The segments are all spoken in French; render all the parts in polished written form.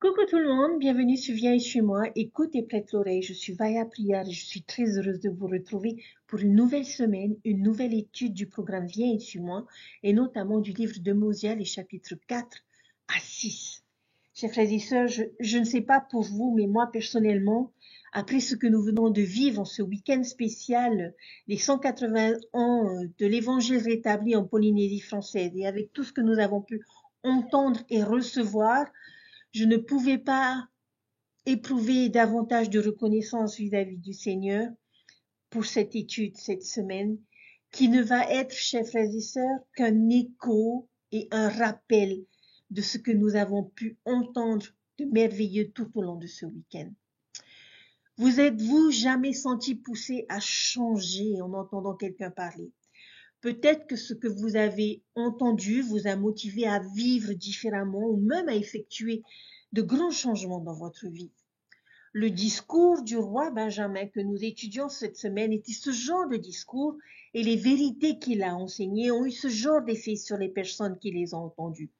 Coucou tout le monde, bienvenue sur Viens et suis-moi. Écoute et prête l'oreille, je suis Vaya Prière et je suis très heureuse de vous retrouver pour une nouvelle semaine, une nouvelle étude du programme Viens et suis-moi et notamment du livre de Mosia, les chapitres 4 à 6. Chers frères et sœurs, je ne sais pas pour vous, mais moi personnellement, après ce que nous venons de vivre en ce week-end spécial, les 180 ans de l'évangile rétabli en Polynésie française et avec tout ce que nous avons pu entendre et recevoir, je ne pouvais pas éprouver davantage de reconnaissance vis-à-vis du Seigneur pour cette étude cette semaine, qui ne va être, chers frères et sœurs, qu'un écho et un rappel de ce que nous avons pu entendre de merveilleux tout au long de ce week-end. Vous êtes-vous jamais senti poussé à changer en entendant quelqu'un parler? Peut-être que ce que vous avez entendu vous a motivé à vivre différemment ou même à effectuer de grands changements dans votre vie. Le discours du roi Benjamin que nous étudions cette semaine était ce genre de discours et les vérités qu'il a enseignées ont eu ce genre d'effet sur les personnes qui les ont entendues.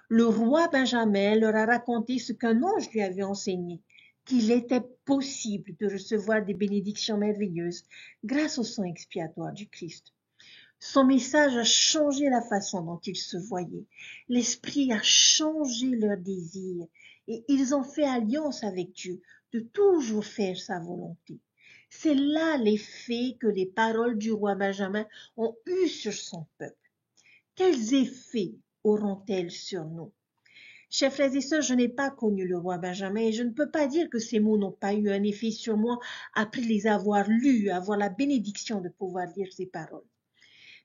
Le roi Benjamin leur a raconté ce qu'un ange lui avait enseigné, qu'il était possible de recevoir des bénédictions merveilleuses grâce au sang expiatoire du Christ. Son message a changé la façon dont ils se voyaient. L'Esprit a changé leurs désirs et ils ont fait alliance avec Dieu de toujours faire sa volonté. C'est là l'effet que les paroles du roi Benjamin ont eu sur son peuple. Quels effets auront-elles sur nous? Chers frères et sœurs, je n'ai pas connu le roi Benjamin et je ne peux pas dire que ces mots n'ont pas eu un effet sur moi après les avoir lus, avoir la bénédiction de pouvoir lire ces paroles.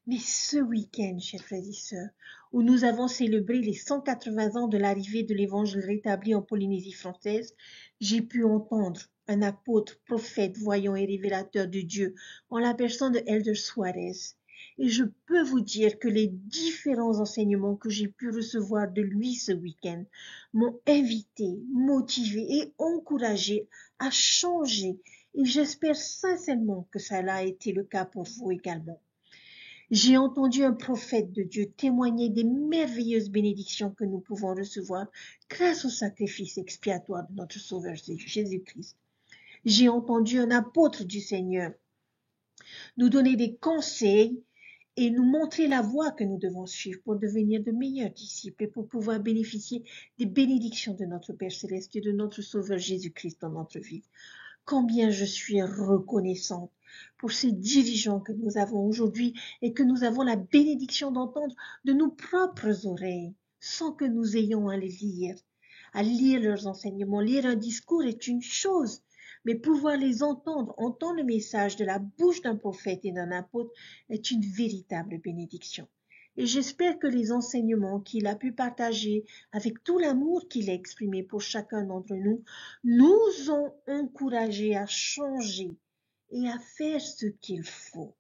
Mais ce week-end, chers frères et sœurs, où nous avons célébré les 180 ans de l'arrivée de l'évangile rétabli en Polynésie française, j'ai pu entendre un apôtre, prophète, voyant et révélateur de Dieu en la personne de Elder Suarez. Et je peux vous dire que les différents enseignements que j'ai pu recevoir de lui ce week-end m'ont invité, motivé et encouragé à changer. Et j'espère sincèrement que cela a été le cas pour vous également. J'ai entendu un prophète de Dieu témoigner des merveilleuses bénédictions que nous pouvons recevoir grâce au sacrifice expiatoire de notre Sauveur Jésus-Christ. J'ai entendu un apôtre du Seigneur nous donner des conseils et nous montrer la voie que nous devons suivre pour devenir de meilleurs disciples et pour pouvoir bénéficier des bénédictions de notre Père Céleste et de notre Sauveur Jésus-Christ dans notre vie. Combien je suis reconnaissante pour ces dirigeants que nous avons aujourd'hui et que nous avons la bénédiction d'entendre de nos propres oreilles, sans que nous ayons à les lire. À lire leurs enseignements, lire un discours est une chose, mais pouvoir les entendre le message de la bouche d'un prophète et d'un apôtre est une véritable bénédiction. Et j'espère que les enseignements qu'il a pu partager avec tout l'amour qu'il a exprimé pour chacun d'entre nous ont encouragés à changer et à faire ce qu'il faut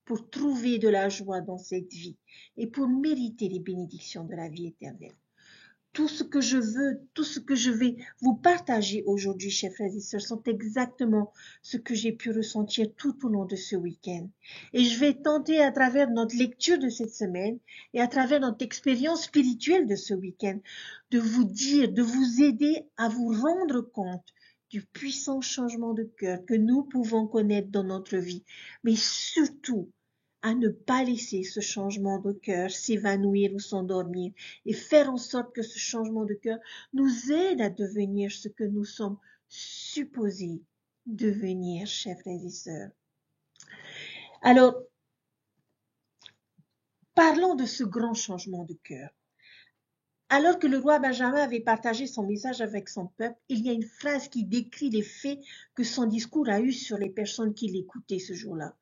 pour trouver de la joie dans cette vie et pour mériter les bénédictions de la vie éternelle. Tout ce que je veux, tout ce que je vais vous partager aujourd'hui, chers frères et sœurs, sont exactement ce que j'ai pu ressentir tout au long de ce week-end. Et je vais tenter à travers notre lecture de cette semaine et à travers notre expérience spirituelle de ce week-end, de vous dire, de vous aider à vous rendre compte du puissant changement de cœur que nous pouvons connaître dans notre vie, mais surtout à ne pas laisser ce changement de cœur s'évanouir ou s'endormir et faire en sorte que ce changement de cœur nous aide à devenir ce que nous sommes supposés devenir, chers frères et sœurs. Alors, parlons de ce grand changement de cœur. Alors que le roi Benjamin avait partagé son message avec son peuple, il y a une phrase qui décrit l'effet que son discours a eu sur les personnes qui l'écoutaient ce jour-là.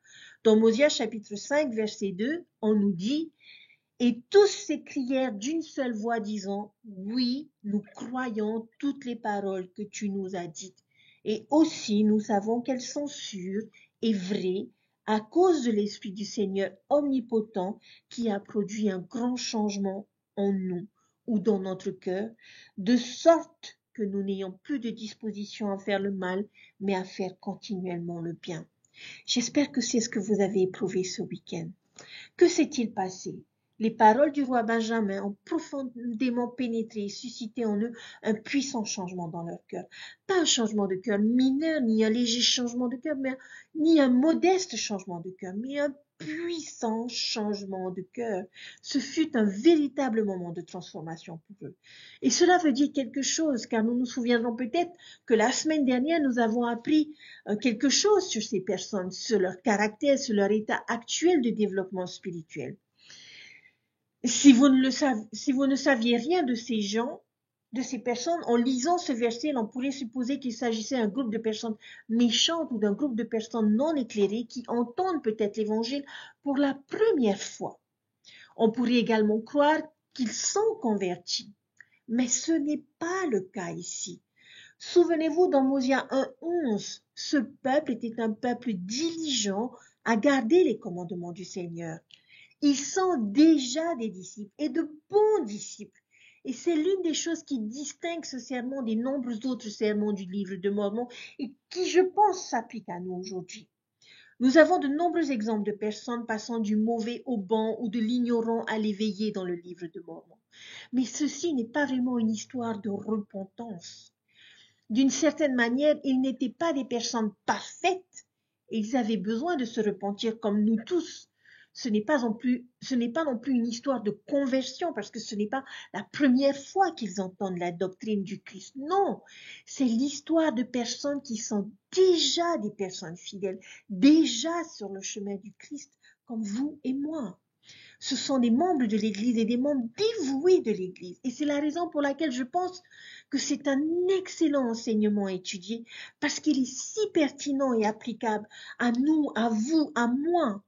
Dans Mosia chapitre 5, verset 2, on nous dit « Et tous s'écrièrent d'une seule voix disant « Oui, nous croyons toutes les paroles que tu nous as dites. Et aussi nous savons qu'elles sont sûres et vraies à cause de l'Esprit du Seigneur omnipotent qui a produit un grand changement en nous ou dans notre cœur, de sorte que nous n'ayons plus de disposition à faire le mal, mais à faire continuellement le bien. » J'espère que c'est ce que vous avez éprouvé ce week-end. Que s'est-il passé? Les paroles du roi Benjamin ont profondément pénétré et suscité en eux un puissant changement dans leur cœur. Pas un changement de cœur mineur, ni un léger changement de cœur, ni un modeste changement de cœur, mais un puissant changement de cœur. Ce fut un véritable moment de transformation pour eux. Et cela veut dire quelque chose, car nous nous souviendrons peut-être que la semaine dernière, nous avons appris quelque chose sur ces personnes, sur leur caractère, sur leur état actuel de développement spirituel. Si vous ne saviez rien de ces gens, de ces personnes, en lisant ce verset, on pourrait supposer qu'il s'agissait d'un groupe de personnes méchantes ou d'un groupe de personnes non éclairées qui entendent peut-être l'évangile pour la première fois. On pourrait également croire qu'ils sont convertis. Mais ce n'est pas le cas ici. Souvenez-vous dans Mosia 1:11, ce peuple était un peuple diligent à garder les commandements du Seigneur. Ils sont déjà des disciples et de bons disciples. Et c'est l'une des choses qui distingue ce sermon des nombreux autres sermons du livre de Mormon et qui, je pense, s'applique à nous aujourd'hui. Nous avons de nombreux exemples de personnes passant du mauvais au bon ou de l'ignorant à l'éveillé dans le livre de Mormon. Mais ceci n'est pas vraiment une histoire de repentance. D'une certaine manière, ils n'étaient pas des personnes parfaites et ils avaient besoin de se repentir comme nous tous. Ce n'est pas non plus une histoire de conversion parce que ce n'est pas la première fois qu'ils entendent la doctrine du Christ. Non, c'est l'histoire de personnes qui sont déjà des personnes fidèles, déjà sur le chemin du Christ comme vous et moi. Ce sont des membres de l'Église et des membres dévoués de l'Église. Et c'est la raison pour laquelle je pense que c'est un excellent enseignement à étudier parce qu'il est si pertinent et applicable à nous, à vous, à moi.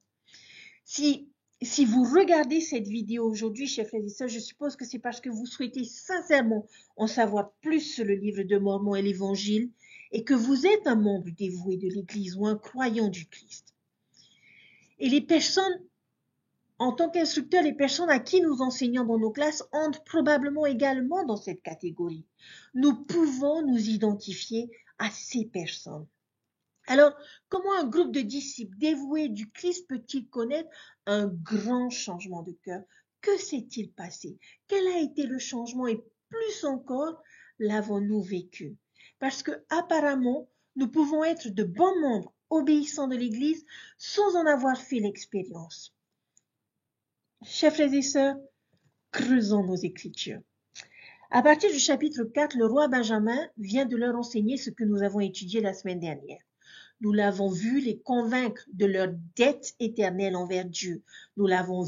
Si vous regardez cette vidéo aujourd'hui, chers frères et sœurs, je suppose que c'est parce que vous souhaitez sincèrement en savoir plus sur le livre de Mormon et l'Évangile et que vous êtes un membre dévoué de l'Église ou un croyant du Christ. Et les personnes, en tant qu'instructeurs, les personnes à qui nous enseignons dans nos classes entrent probablement également dans cette catégorie. Nous pouvons nous identifier à ces personnes. Alors, comment un groupe de disciples dévoués du Christ peut-il connaître un grand changement de cœur? Que s'est-il passé? Quel a été le changement? Et plus encore, l'avons-nous vécu? Parce que apparemment, nous pouvons être de bons membres obéissants de l'Église sans en avoir fait l'expérience. Chers frères et sœurs, creusons nos Écritures. À partir du chapitre 4, le roi Benjamin vient de leur enseigner ce que nous avons étudié la semaine dernière. Nous l'avons vu les convaincre de leur dette éternelle envers Dieu. Nous l'avons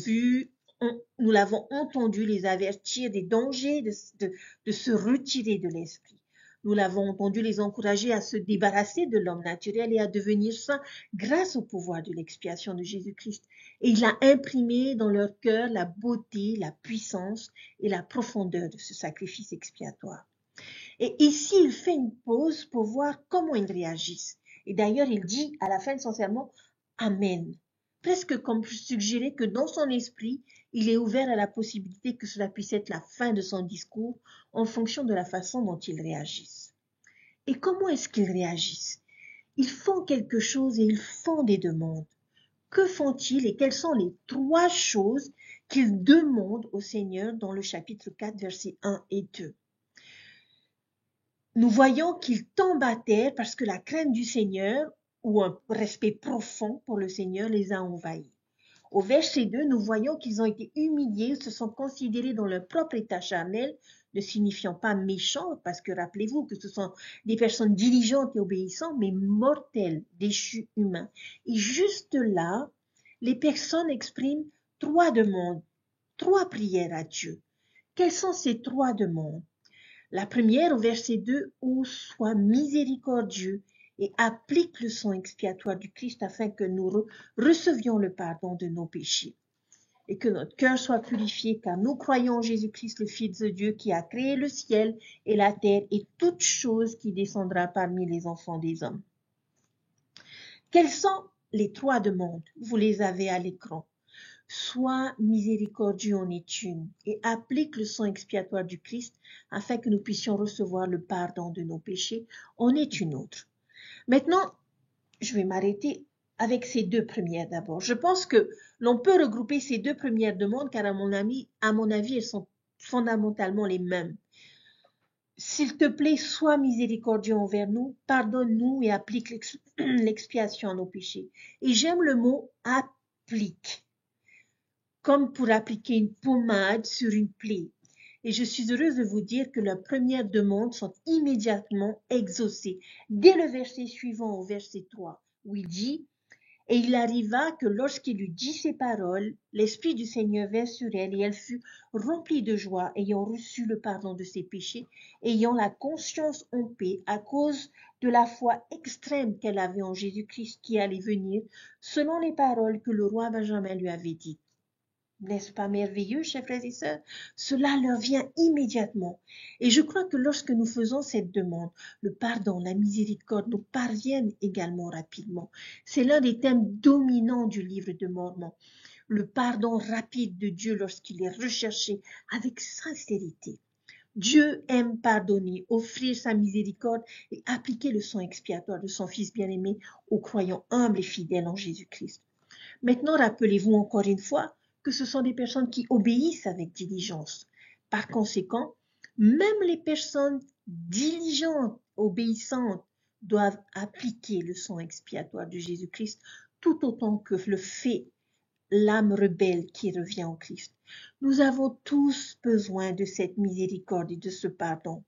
entendu les avertir des dangers de se retirer de l'esprit. Nous l'avons entendu les encourager à se débarrasser de l'homme naturel et à devenir saints grâce au pouvoir de l'expiation de Jésus-Christ. Et il a imprimé dans leur cœur la beauté, la puissance et la profondeur de ce sacrifice expiatoire. Et ici, il fait une pause pour voir comment ils réagissent. Et d'ailleurs, il dit à la fin de son sermon, Amen. Presque comme suggérer que dans son esprit, il est ouvert à la possibilité que cela puisse être la fin de son discours en fonction de la façon dont ils réagissent. Et comment est-ce qu'ils réagissent? Ils font quelque chose et ils font des demandes. Que font-ils et quelles sont les 3 choses qu'ils demandent au Seigneur dans le chapitre 4, versets 1 et 2? Nous voyons qu'ils tombent à terre parce que la crainte du Seigneur ou un respect profond pour le Seigneur les a envahis. Au verset 2, nous voyons qu'ils ont été humiliés, se sont considérés dans leur propre état charnel, ne signifiant pas méchants, parce que rappelez-vous que ce sont des personnes diligentes et obéissantes, mais mortelles, déchus humains. Et juste là, les personnes expriment 3 demandes, 3 prières à Dieu. Quelles sont ces 3 demandes? La première, au verset 2, « Ô sois miséricordieux et applique le sang expiatoire du Christ afin que nous recevions le pardon de nos péchés et que notre cœur soit purifié car nous croyons en Jésus-Christ, le Fils de Dieu qui a créé le ciel et la terre et toute chose qui descendra parmi les enfants des hommes. » Quelles sont les 3 demandes? Vous les avez à l'écran. Sois miséricordieux en est une et applique le sang expiatoire du Christ afin que nous puissions recevoir le pardon de nos péchés en est une autre. Maintenant, je vais m'arrêter avec ces deux premières d'abord. Je pense que l'on peut regrouper ces deux premières demandes car à mon avis, elles sont fondamentalement les mêmes. S'il te plaît, sois miséricordieux envers nous, pardonne-nous et applique l'expiation à nos péchés. Et j'aime le mot applique, comme pour appliquer une pommade sur une plaie. Et je suis heureuse de vous dire que leurs premières demandes sont immédiatement exaucées. Dès le verset suivant, au verset 3, où il dit « Et il arriva que lorsqu'il eut dit ces paroles, l'Esprit du Seigneur vint sur elle, et elle fut remplie de joie, ayant reçu le pardon de ses péchés, ayant la conscience en paix à cause de la foi extrême qu'elle avait en Jésus-Christ qui allait venir, selon les paroles que le roi Benjamin lui avait dites. » N'est-ce pas merveilleux, chers frères et sœurs? Cela leur vient immédiatement. Et je crois que lorsque nous faisons cette demande, le pardon, la miséricorde nous parviennent également rapidement. C'est l'un des thèmes dominants du livre de Mormon. Le pardon rapide de Dieu lorsqu'il est recherché avec sincérité. Dieu aime pardonner, offrir sa miséricorde et appliquer le sang expiatoire de son Fils bien-aimé aux croyants humbles et fidèles en Jésus-Christ. Maintenant, rappelez-vous encore une fois que ce sont des personnes qui obéissent avec diligence. Par conséquent, même les personnes diligentes, obéissantes, doivent appliquer le sang expiatoire de Jésus-Christ tout autant que le fait l'âme rebelle qui revient au Christ. Nous avons tous besoin de cette miséricorde et de ce pardon.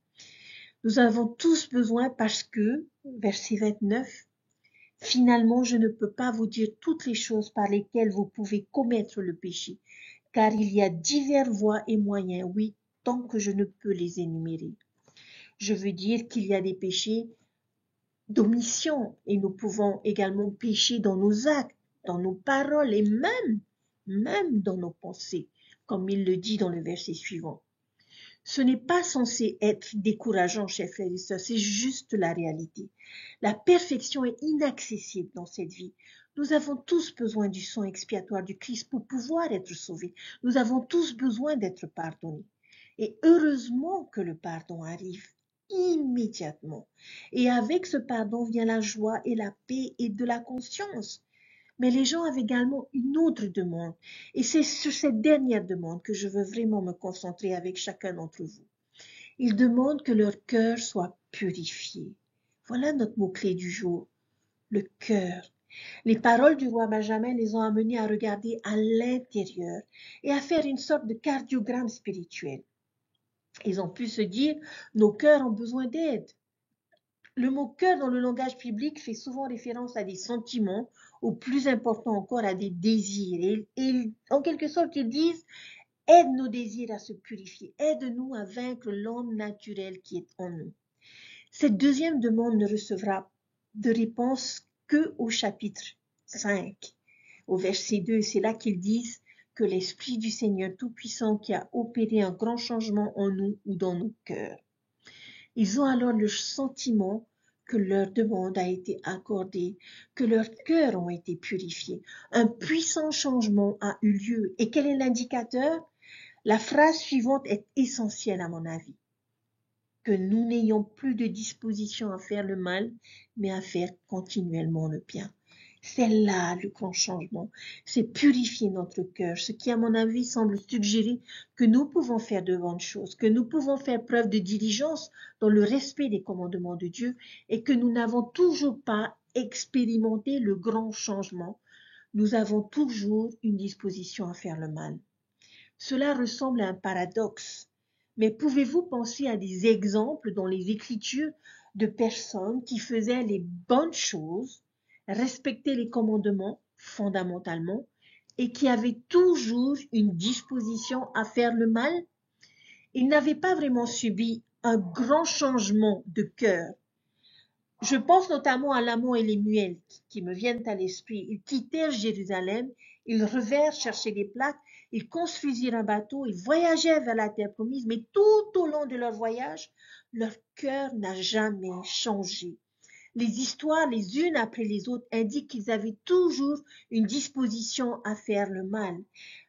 Nous avons tous besoin parce que, verset 29, finalement, je ne peux pas vous dire toutes les choses par lesquelles vous pouvez commettre le péché, car il y a divers voies et moyens, oui, tant que je ne peux les énumérer. Je veux dire qu'il y a des péchés d'omission et nous pouvons également pécher dans nos actes, dans nos paroles et même dans nos pensées, comme il le dit dans le verset suivant. Ce n'est pas censé être décourageant, chers frères et sœurs, c'est juste la réalité. La perfection est inaccessible dans cette vie. Nous avons tous besoin du sang expiatoire du Christ pour pouvoir être sauvés. Nous avons tous besoin d'être pardonnés. Et heureusement que le pardon arrive immédiatement. Et avec ce pardon vient la joie et la paix et de la conscience. Mais les gens avaient également une autre demande. Et c'est sur cette dernière demande que je veux vraiment me concentrer avec chacun d'entre vous. Ils demandent que leur cœur soit purifié. Voilà notre mot-clé du jour, le cœur. Les paroles du roi Benjamin les ont amenés à regarder à l'intérieur et à faire une sorte de cardiogramme spirituel. Ils ont pu se dire, nos cœurs ont besoin d'aide. Le mot cœur dans le langage biblique fait souvent référence à des sentiments, ou plus important encore à des désirs. Et en quelque sorte, ils disent, aide nos désirs à se purifier, aide-nous à vaincre l'homme naturel qui est en nous. Cette deuxième demande ne recevra de réponse que au chapitre 5, au verset 2. C'est là qu'ils disent que l'Esprit du Seigneur Tout-Puissant qui a opéré un grand changement en nous ou dans nos cœurs. Ils ont alors le sentiment que leur demande a été accordée, que leurs cœurs ont été purifiés. Un puissant changement a eu lieu. Et quel est l'indicateur? La phrase suivante est essentielle à mon avis. Que nous n'ayons plus de disposition à faire le mal, mais à faire continuellement le bien. C'est là le grand changement. C'est purifier notre cœur, ce qui, à mon avis, semble suggérer que nous pouvons faire de bonnes choses, que nous pouvons faire preuve de diligence dans le respect des commandements de Dieu et que nous n'avons toujours pas expérimenté le grand changement. Nous avons toujours une disposition à faire le mal. Cela ressemble à un paradoxe. Mais pouvez-vous penser à des exemples dans les Écritures de personnes qui faisaient les bonnes choses, respectaient les commandements fondamentalement et qui avaient toujours une disposition à faire le mal? Ils n'avaient pas vraiment subi un grand changement de cœur. Je pense notamment à Lamon et Lémuel qui me viennent à l'esprit. Ils quittèrent Jérusalem, ils revinrent chercher des plaques, ils construisirent un bateau, ils voyagèrent vers la terre promise, mais tout au long de leur voyage, leur cœur n'a jamais changé. Les histoires, les unes après les autres, indiquent qu'ils avaient toujours une disposition à faire le mal.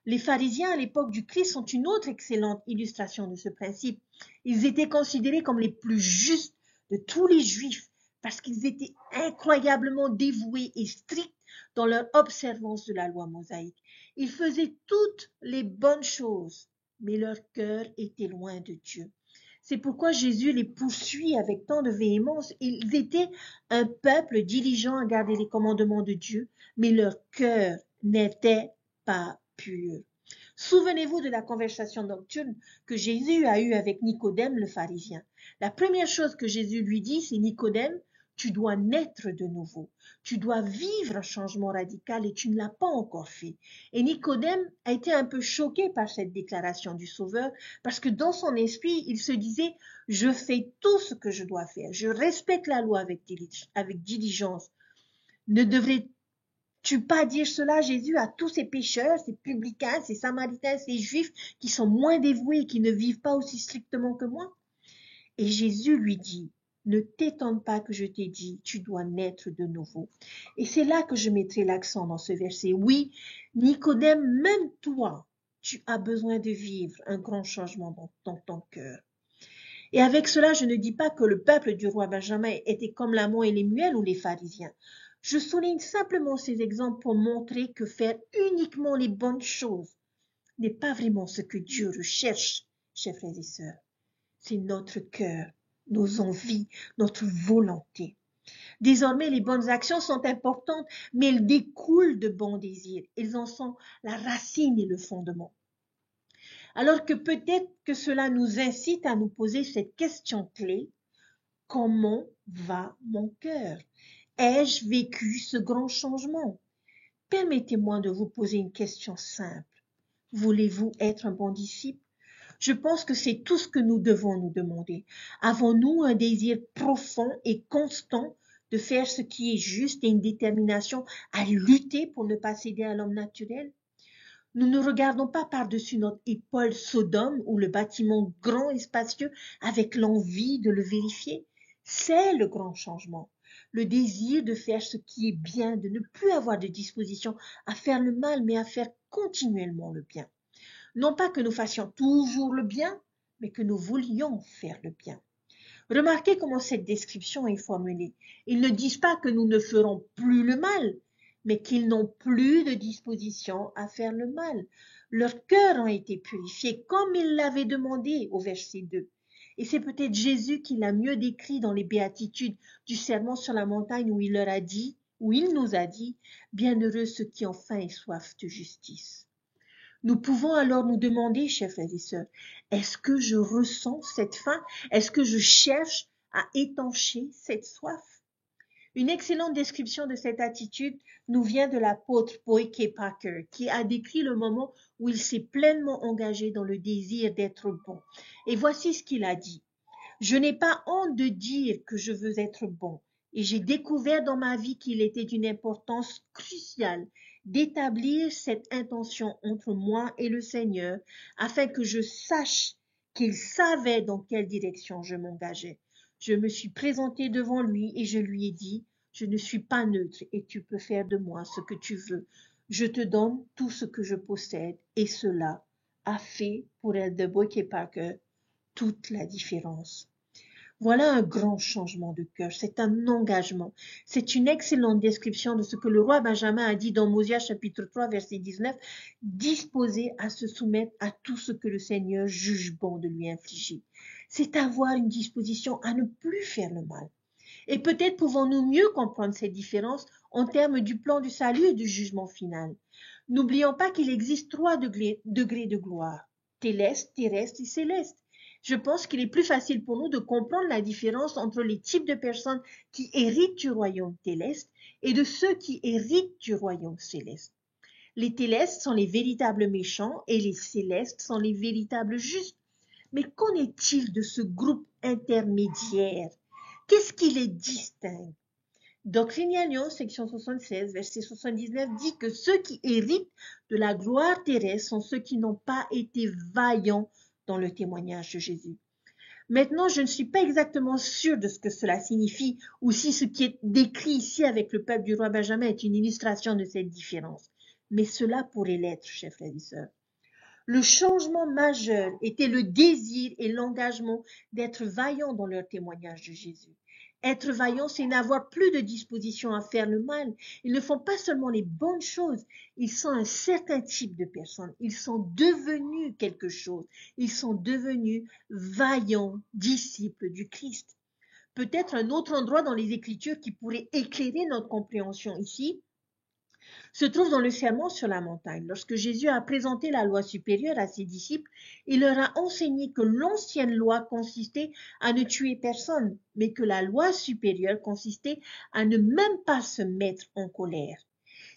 Les pharisiens à l'époque du Christ sont une autre excellente illustration de ce principe. Ils étaient considérés comme les plus justes de tous les Juifs parce qu'ils étaient incroyablement dévoués et stricts dans leur observance de la loi mosaïque. Ils faisaient toutes les bonnes choses, mais leur cœur était loin de Dieu. C'est pourquoi Jésus les poursuit avec tant de véhémence. Ils étaient un peuple diligent à garder les commandements de Dieu, mais leur cœur n'était pas pur. Souvenez-vous de la conversation nocturne que Jésus a eue avec Nicodème le pharisien. La première chose que Jésus lui dit, c'est Nicodème, tu dois naître de nouveau. Tu dois vivre un changement radical et tu ne l'as pas encore fait. Et Nicodème a été un peu choqué par cette déclaration du Sauveur parce que dans son esprit, il se disait, je fais tout ce que je dois faire. Je respecte la loi avec diligence. Ne devrais-tu pas dire cela, Jésus, à tous ces pécheurs, ces publicains, ces samaritains, ces juifs qui sont moins dévoués et qui ne vivent pas aussi strictement que moi? Et Jésus lui dit, ne t'étonne pas que je t'ai dit, tu dois naître de nouveau. Et c'est là que je mettrai l'accent dans ce verset. Oui, Nicodème, même toi, tu as besoin de vivre un grand changement dans ton cœur. Et avec cela, je ne dis pas que le peuple du roi Benjamin était comme l'amont et les muels ou les pharisiens. Je souligne simplement ces exemples pour montrer que faire uniquement les bonnes choses n'est pas vraiment ce que Dieu recherche, chers frères et sœurs. C'est notre cœur, nos envies, notre volonté. Désormais, les bonnes actions sont importantes, mais elles découlent de bons désirs. Elles en sont la racine et le fondement. Alors que peut-être que cela nous incite à nous poser cette question clé. Comment va mon cœur? Ai-je vécu ce grand changement? Permettez-moi de vous poser une question simple. Voulez-vous être un bon disciple? Je pense que c'est tout ce que nous devons nous demander. Avons-nous un désir profond et constant de faire ce qui est juste et une détermination à lutter pour ne pas céder à l'homme naturel? Nous ne regardons pas par-dessus notre épaule Sodome ou le bâtiment grand et spacieux avec l'envie de le vérifier. C'est le grand changement. Le désir de faire ce qui est bien, de ne plus avoir de disposition à faire le mal, mais à faire continuellement le bien. Non pas que nous fassions toujours le bien, mais que nous voulions faire le bien. Remarquez comment cette description est formulée. Ils ne disent pas que nous ne ferons plus le mal, mais qu'ils n'ont plus de disposition à faire le mal. Leurs cœurs ont été purifiés comme ils l'avaient demandé au verset 2. Et c'est peut-être Jésus qui l'a mieux décrit dans les béatitudes du sermon sur la montagne où il leur a dit, où il nous a dit, bienheureux ceux qui ont faim et soif de justice. Nous pouvons alors nous demander, chers frères et sœurs, est-ce que je ressens cette faim? Est-ce que je cherche à étancher cette soif? Une excellente description de cette attitude nous vient de l'apôtre Boyke Packer, qui a décrit le moment où il s'est pleinement engagé dans le désir d'être bon. Et voici ce qu'il a dit. Je n'ai pas honte de dire que je veux être bon, et j'ai découvert dans ma vie qu'il était d'une importance cruciale d'établir cette intention entre moi et le Seigneur, afin que je sache qu'il savait dans quelle direction je m'engageais. Je me suis présenté devant lui et je lui ai dit, je ne suis pas neutre et tu peux faire de moi ce que tu veux. Je te donne tout ce que je possède et cela a fait pour Elder Boyke Packer toute la différence. Voilà un grand changement de cœur, c'est un engagement. C'est une excellente description de ce que le roi Benjamin a dit dans Mosia chapitre 3 verset 19, disposé à se soumettre à tout ce que le Seigneur juge bon de lui infliger. C'est avoir une disposition à ne plus faire le mal. Et peut-être pouvons-nous mieux comprendre cette différence en termes du plan du salut et du jugement final. N'oublions pas qu'il existe 3 degrés de gloire, céleste, terrestre et céleste. Je pense qu'il est plus facile pour nous de comprendre la différence entre les types de personnes qui héritent du royaume céleste et de ceux qui héritent du royaume céleste. Les célestes sont les véritables méchants et les célestes sont les véritables justes. Mais qu'en est-il de ce groupe intermédiaire? Qu'est-ce qui les distingue? Doctrine Lyon, section 76, verset 79, dit que ceux qui héritent de la gloire terrestre sont ceux qui n'ont pas été vaillants dans le témoignage de Jésus. Maintenant, je ne suis pas exactement sûre de ce que cela signifie ou si ce qui est décrit ici avec le peuple du roi Benjamin est une illustration de cette différence. Mais cela pourrait l'être, chers frères et sœurs. Le changement majeur était le désir et l'engagement d'être vaillants dans leur témoignage de Jésus. Être vaillant, c'est n'avoir plus de disposition à faire le mal. Ils ne font pas seulement les bonnes choses, ils sont un certain type de personnes. Ils sont devenus quelque chose. Ils sont devenus vaillants disciples du Christ. Peut-être un autre endroit dans les Écritures qui pourrait éclairer notre compréhension ici se trouve dans le sermon sur la montagne. Lorsque Jésus a présenté la loi supérieure à ses disciples, il leur a enseigné que l'ancienne loi consistait à ne tuer personne, mais que la loi supérieure consistait à ne même pas se mettre en colère.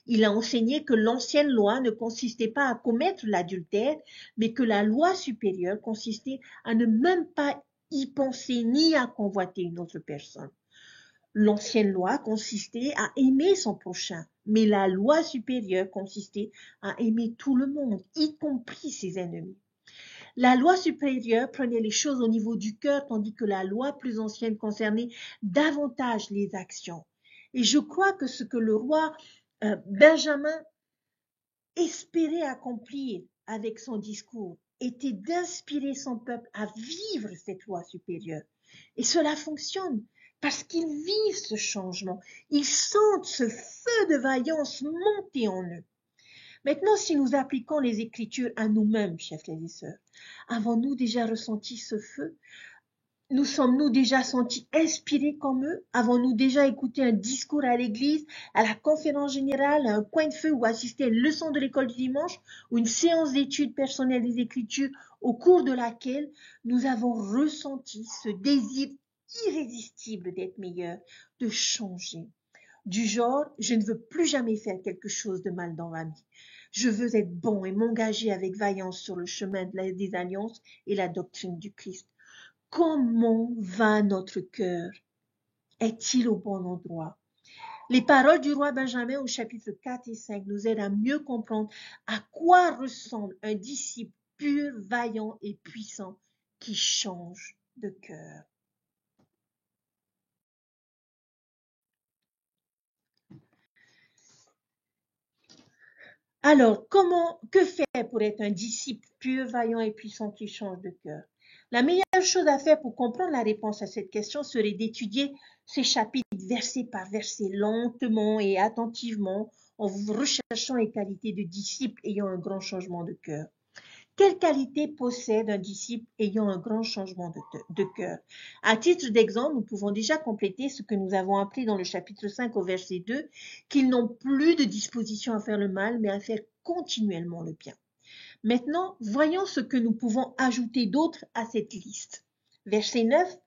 Il a enseigné que l'ancienne loi ne consistait pas à commettre l'adultère, mais que la loi supérieure consistait à ne même pas y penser ni à convoiter une autre personne. L'ancienne loi consistait à aimer son prochain, mais la loi supérieure consistait à aimer tout le monde, y compris ses ennemis. La loi supérieure prenait les choses au niveau du cœur, tandis que la loi plus ancienne concernait davantage les actions. Et je crois que ce que le roi Benjamin espérait accomplir avec son discours était d'inspirer son peuple à vivre cette loi supérieure. Et cela fonctionne parce qu'ils vivent ce changement. Ils sentent ce feu de vaillance monter en eux. Maintenant, si nous appliquons les Écritures à nous-mêmes, chers frères et sœurs, avons-nous déjà ressenti ce feu? Nous sommes-nous déjà sentis inspirés comme eux? Avons-nous déjà écouté un discours à l'église, à la conférence générale, à un coin de feu ou assisté à une leçon de l'école du dimanche ou une séance d'études personnelles des Écritures au cours de laquelle nous avons ressenti ce désir irrésistible d'être meilleur, de changer? Du genre, je ne veux plus jamais faire quelque chose de mal dans ma vie. Je veux être bon et m'engager avec vaillance sur le chemin des alliances et la doctrine du Christ. Comment va notre cœur? Est-il au bon endroit? Les paroles du roi Benjamin au chapitre 4 et 5 nous aident à mieux comprendre à quoi ressemble un disciple pur, vaillant et puissant qui change de cœur. Alors, que faire pour être un disciple pur, vaillant et puissant qui change de cœur? La meilleure chose à faire pour comprendre la réponse à cette question serait d'étudier ces chapitres verset par verset, lentement et attentivement, en recherchant les qualités de disciple ayant un grand changement de cœur. Quelle qualité possède un disciple ayant un grand changement de cœur? À titre d'exemple, nous pouvons déjà compléter ce que nous avons appris dans le chapitre 5 au verset 2, qu'ils n'ont plus de disposition à faire le mal, mais à faire continuellement le bien. Maintenant, voyons ce que nous pouvons ajouter d'autre à cette liste. Verset 9,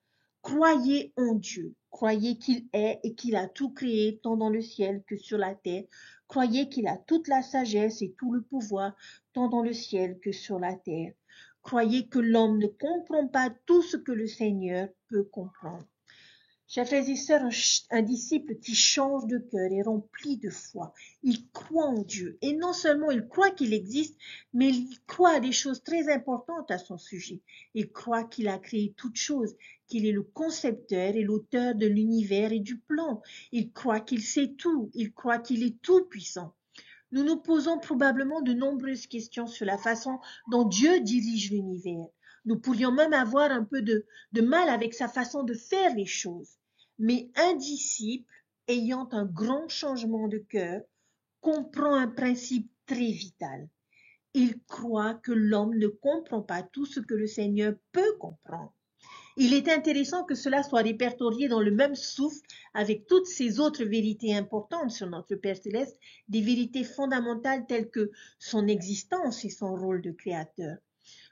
croyez en Dieu, croyez qu'il est et qu'il a tout créé tant dans le ciel que sur la terre. Croyez qu'il a toute la sagesse et tout le pouvoir, tant dans le ciel que sur la terre. Croyez que l'homme ne comprend pas tout ce que le Seigneur peut comprendre. Chers frères et sœurs, un disciple qui change de cœur est rempli de foi. Il croit en Dieu. Et non seulement il croit qu'il existe, mais il croit à des choses très importantes à son sujet. Il croit qu'il a créé toutes choses, qu'il est le concepteur et l'auteur de l'univers et du plan. Il croit qu'il sait tout. Il croit qu'il est tout puissant. Nous nous posons probablement de nombreuses questions sur la façon dont Dieu dirige l'univers. Nous pourrions même avoir un peu de mal avec sa façon de faire les choses. Mais un disciple ayant un grand changement de cœur comprend un principe très vital. Il croit que l'homme ne comprend pas tout ce que le Seigneur peut comprendre. Il est intéressant que cela soit répertorié dans le même souffle avec toutes ces autres vérités importantes sur notre Père céleste, des vérités fondamentales telles que son existence et son rôle de créateur.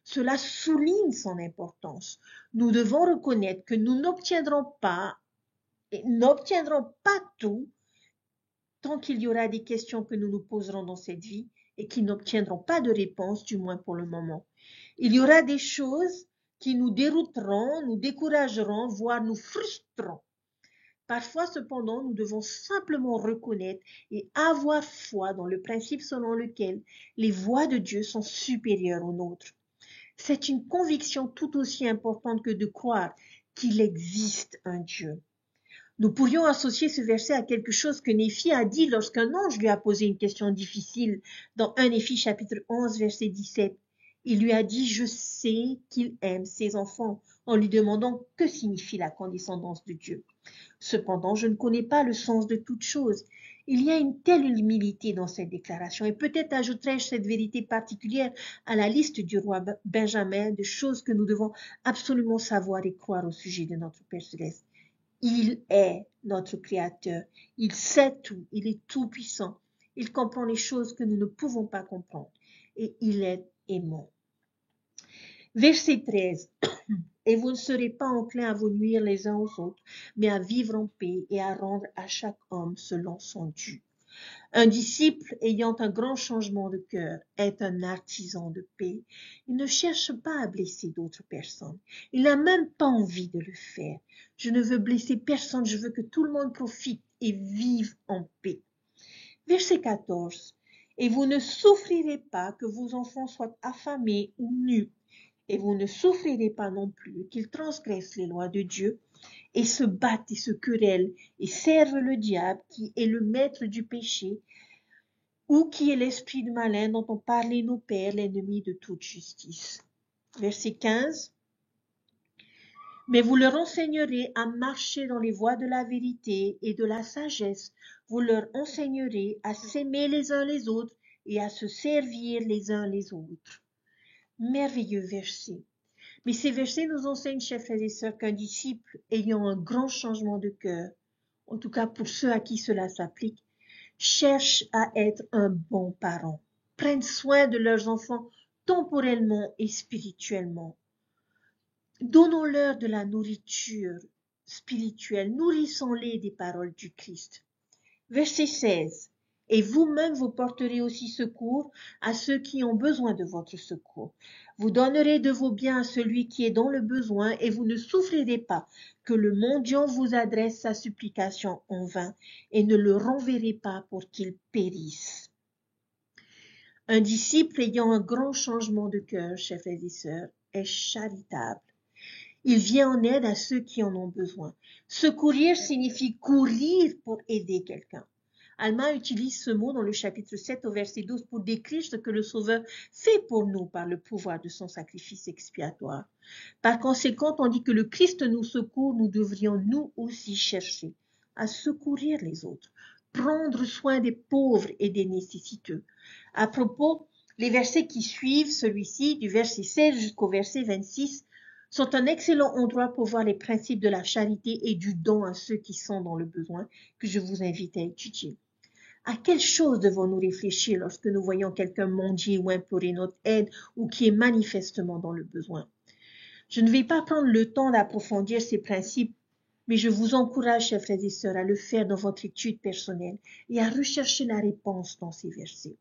Cela souligne son importance. Nous devons reconnaître que nous n'obtiendrons pas tout tant qu'il y aura des questions que nous nous poserons dans cette vie et qui n'obtiendront pas de réponse, du moins pour le moment. Il y aura des choses qui nous dérouteront, nous décourageront, voire nous frustreront. Parfois, cependant, nous devons simplement reconnaître et avoir foi dans le principe selon lequel les voies de Dieu sont supérieures aux nôtres. C'est une conviction tout aussi importante que de croire qu'il existe un Dieu. Nous pourrions associer ce verset à quelque chose que Néphi a dit lorsqu'un ange lui a posé une question difficile dans 1 Néphi chapitre 11 verset 17. Il lui a dit « Je sais qu'il aime ses enfants ». en lui demandant que signifie la condescendance de Dieu. Cependant, je ne connais pas le sens de toute chose. Il y a une telle humilité dans cette déclaration, et peut-être ajouterai-je cette vérité particulière à la liste du roi Benjamin de choses que nous devons absolument savoir et croire au sujet de notre Père Céleste. Il est notre Créateur, il sait tout, il est tout-puissant, il comprend les choses que nous ne pouvons pas comprendre, et il est aimant. Verset 13. Et vous ne serez pas enclins à vous nuire les uns aux autres, mais à vivre en paix et à rendre à chaque homme selon son dû. Un disciple ayant un grand changement de cœur est un artisan de paix. Il ne cherche pas à blesser d'autres personnes. Il n'a même pas envie de le faire. Je ne veux blesser personne, je veux que tout le monde profite et vive en paix. Verset 14. Et vous ne souffrirez pas que vos enfants soient affamés ou nus. Et vous ne souffrirez pas non plus qu'ils transgressent les lois de Dieu et se battent et se querellent et servent le diable qui est le maître du péché ou qui est l'esprit du malin dont ont parlé nos pères, l'ennemi de toute justice. Verset 15. Mais vous leur enseignerez à marcher dans les voies de la vérité et de la sagesse. Vous leur enseignerez à s'aimer les uns les autres et à se servir les uns les autres. Merveilleux verset. Mais ces versets nous enseignent, chers frères et sœurs, qu'un disciple ayant un grand changement de cœur, en tout cas pour ceux à qui cela s'applique, cherche à être un bon parent, prennent soin de leurs enfants temporellement et spirituellement. Donnons-leur de la nourriture spirituelle, nourrissons-les des paroles du Christ. Verset 16. Et vous-même vous porterez aussi secours à ceux qui ont besoin de votre secours. Vous donnerez de vos biens à celui qui est dans le besoin et vous ne souffrirez pas que le mendiant vous adresse sa supplication en vain et ne le renverrez pas pour qu'il périsse. Un disciple ayant un grand changement de cœur, chers frères et sœurs, est charitable. Il vient en aide à ceux qui en ont besoin. Secourir signifie courir pour aider quelqu'un. Alma utilise ce mot dans le chapitre 7 au verset 12 pour décrire ce que le Sauveur fait pour nous par le pouvoir de son sacrifice expiatoire. Par conséquent, tandis que le Christ nous secourt, nous devrions nous aussi chercher à secourir les autres, prendre soin des pauvres et des nécessiteux. À propos, les versets qui suivent celui-ci, du verset 16 jusqu'au verset 26, sont un excellent endroit pour voir les principes de la charité et du don à ceux qui sont dans le besoin, que je vous invite à étudier. À quelle chose devons-nous réfléchir lorsque nous voyons quelqu'un mendier ou implorer notre aide ou qui est manifestement dans le besoin? Je ne vais pas prendre le temps d'approfondir ces principes, mais je vous encourage, chers frères et sœurs, à le faire dans votre étude personnelle et à rechercher la réponse dans ces versets.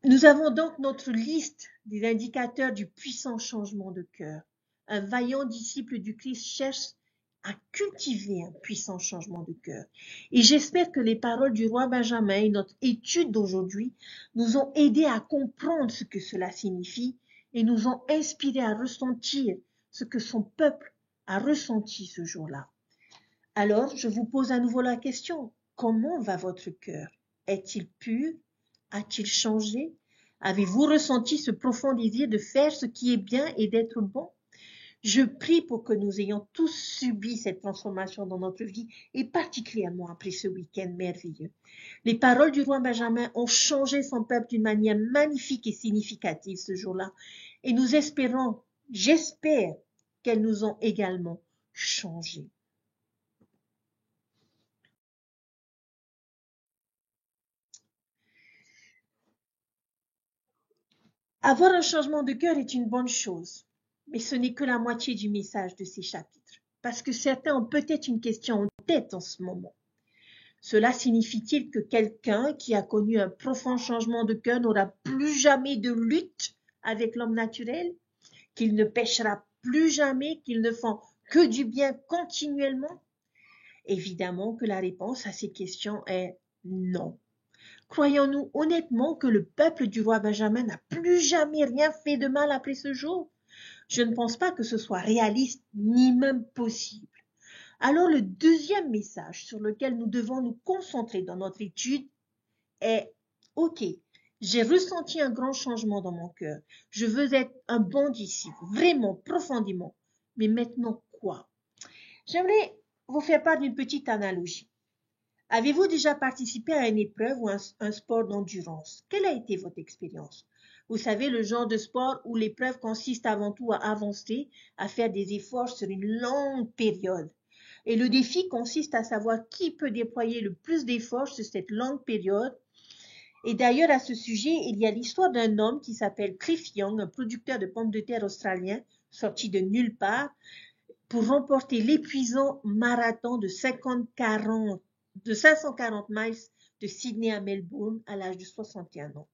Nous avons donc notre liste des indicateurs du puissant changement de cœur. Un vaillant disciple du Christ cherche à cultiver un puissant changement de cœur. Et j'espère que les paroles du roi Benjamin et notre étude d'aujourd'hui nous ont aidés à comprendre ce que cela signifie et nous ont inspirés à ressentir ce que son peuple a ressenti ce jour-là. Alors, je vous pose à nouveau la question, comment va votre cœur? Est-il pur? A-t-il changé? Avez-vous ressenti ce profond désir de faire ce qui est bien et d'être bon? Je prie pour que nous ayons tous subi cette transformation dans notre vie et particulièrement après ce week-end merveilleux. Les paroles du roi Benjamin ont changé son peuple d'une manière magnifique et significative ce jour-là et nous espérons, j'espère qu'elles nous ont également changé. Avoir un changement de cœur est une bonne chose, mais ce n'est que la moitié du message de ces chapitres, parce que certains ont peut-être une question en tête en ce moment. Cela signifie-t-il que quelqu'un qui a connu un profond changement de cœur n'aura plus jamais de lutte avec l'homme naturel, qu'il ne péchera plus jamais, qu'il ne font que du bien continuellement? Évidemment que la réponse à ces questions est non. Croyons-nous honnêtement que le peuple du roi Benjamin n'a plus jamais rien fait de mal après ce jour? Je ne pense pas que ce soit réaliste ni même possible. Alors le deuxième message sur lequel nous devons nous concentrer dans notre étude est « Ok, J'ai ressenti un grand changement dans mon cœur. Je veux être un bon disciple, vraiment, profondément. Mais maintenant quoi? J'aimerais vous faire part d'une petite analogie. Avez-vous déjà participé à une épreuve ou un sport d'endurance? Quelle a été votre expérience? Vous savez, le genre de sport où l'épreuve consiste avant tout à avancer, à faire des efforts sur une longue période. Et le défi consiste à savoir qui peut déployer le plus d'efforts sur cette longue période. Et d'ailleurs, à ce sujet, il y a l'histoire d'un homme qui s'appelle Cliff Young, un producteur de pommes de terre australien, sorti de nulle part, pour remporter l'épuisant marathon de 540 miles de Sydney à Melbourne à l'âge de 61 ans.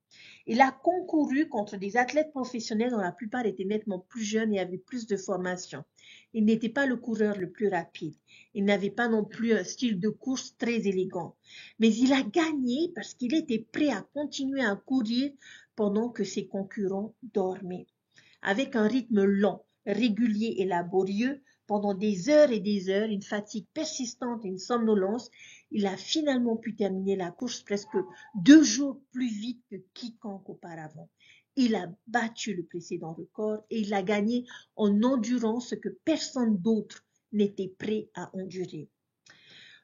Il a concouru contre des athlètes professionnels dont la plupart étaient nettement plus jeunes et avaient plus de formation. Il n'était pas le coureur le plus rapide. Il n'avait pas non plus un style de course très élégant. Mais il a gagné parce qu'il était prêt à continuer à courir pendant que ses concurrents dormaient. Avec un rythme lent, régulier et laborieux, pendant des heures et des heures, une fatigue persistante et une somnolence, il a finalement pu terminer la course presque 2 jours plus vite que quiconque auparavant. Il a battu le précédent record et il a gagné en endurant ce que personne d'autre n'était prêt à endurer.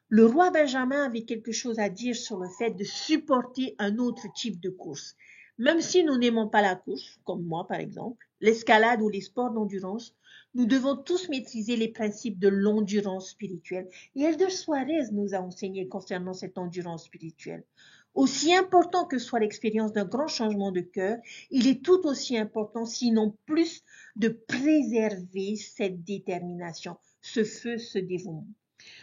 Le roi Benjamin avait quelque chose à dire sur le fait de supporter un autre type de course. Même si nous n'aimons pas la course, comme moi par exemple, l'escalade ou les sports d'endurance, nous devons tous maîtriser les principes de l'endurance spirituelle. Et Elder Suarez nous a enseigné concernant cette endurance spirituelle. Aussi important que soit l'expérience d'un grand changement de cœur, il est tout aussi important, sinon plus, de préserver cette détermination, ce feu, ce dévouement.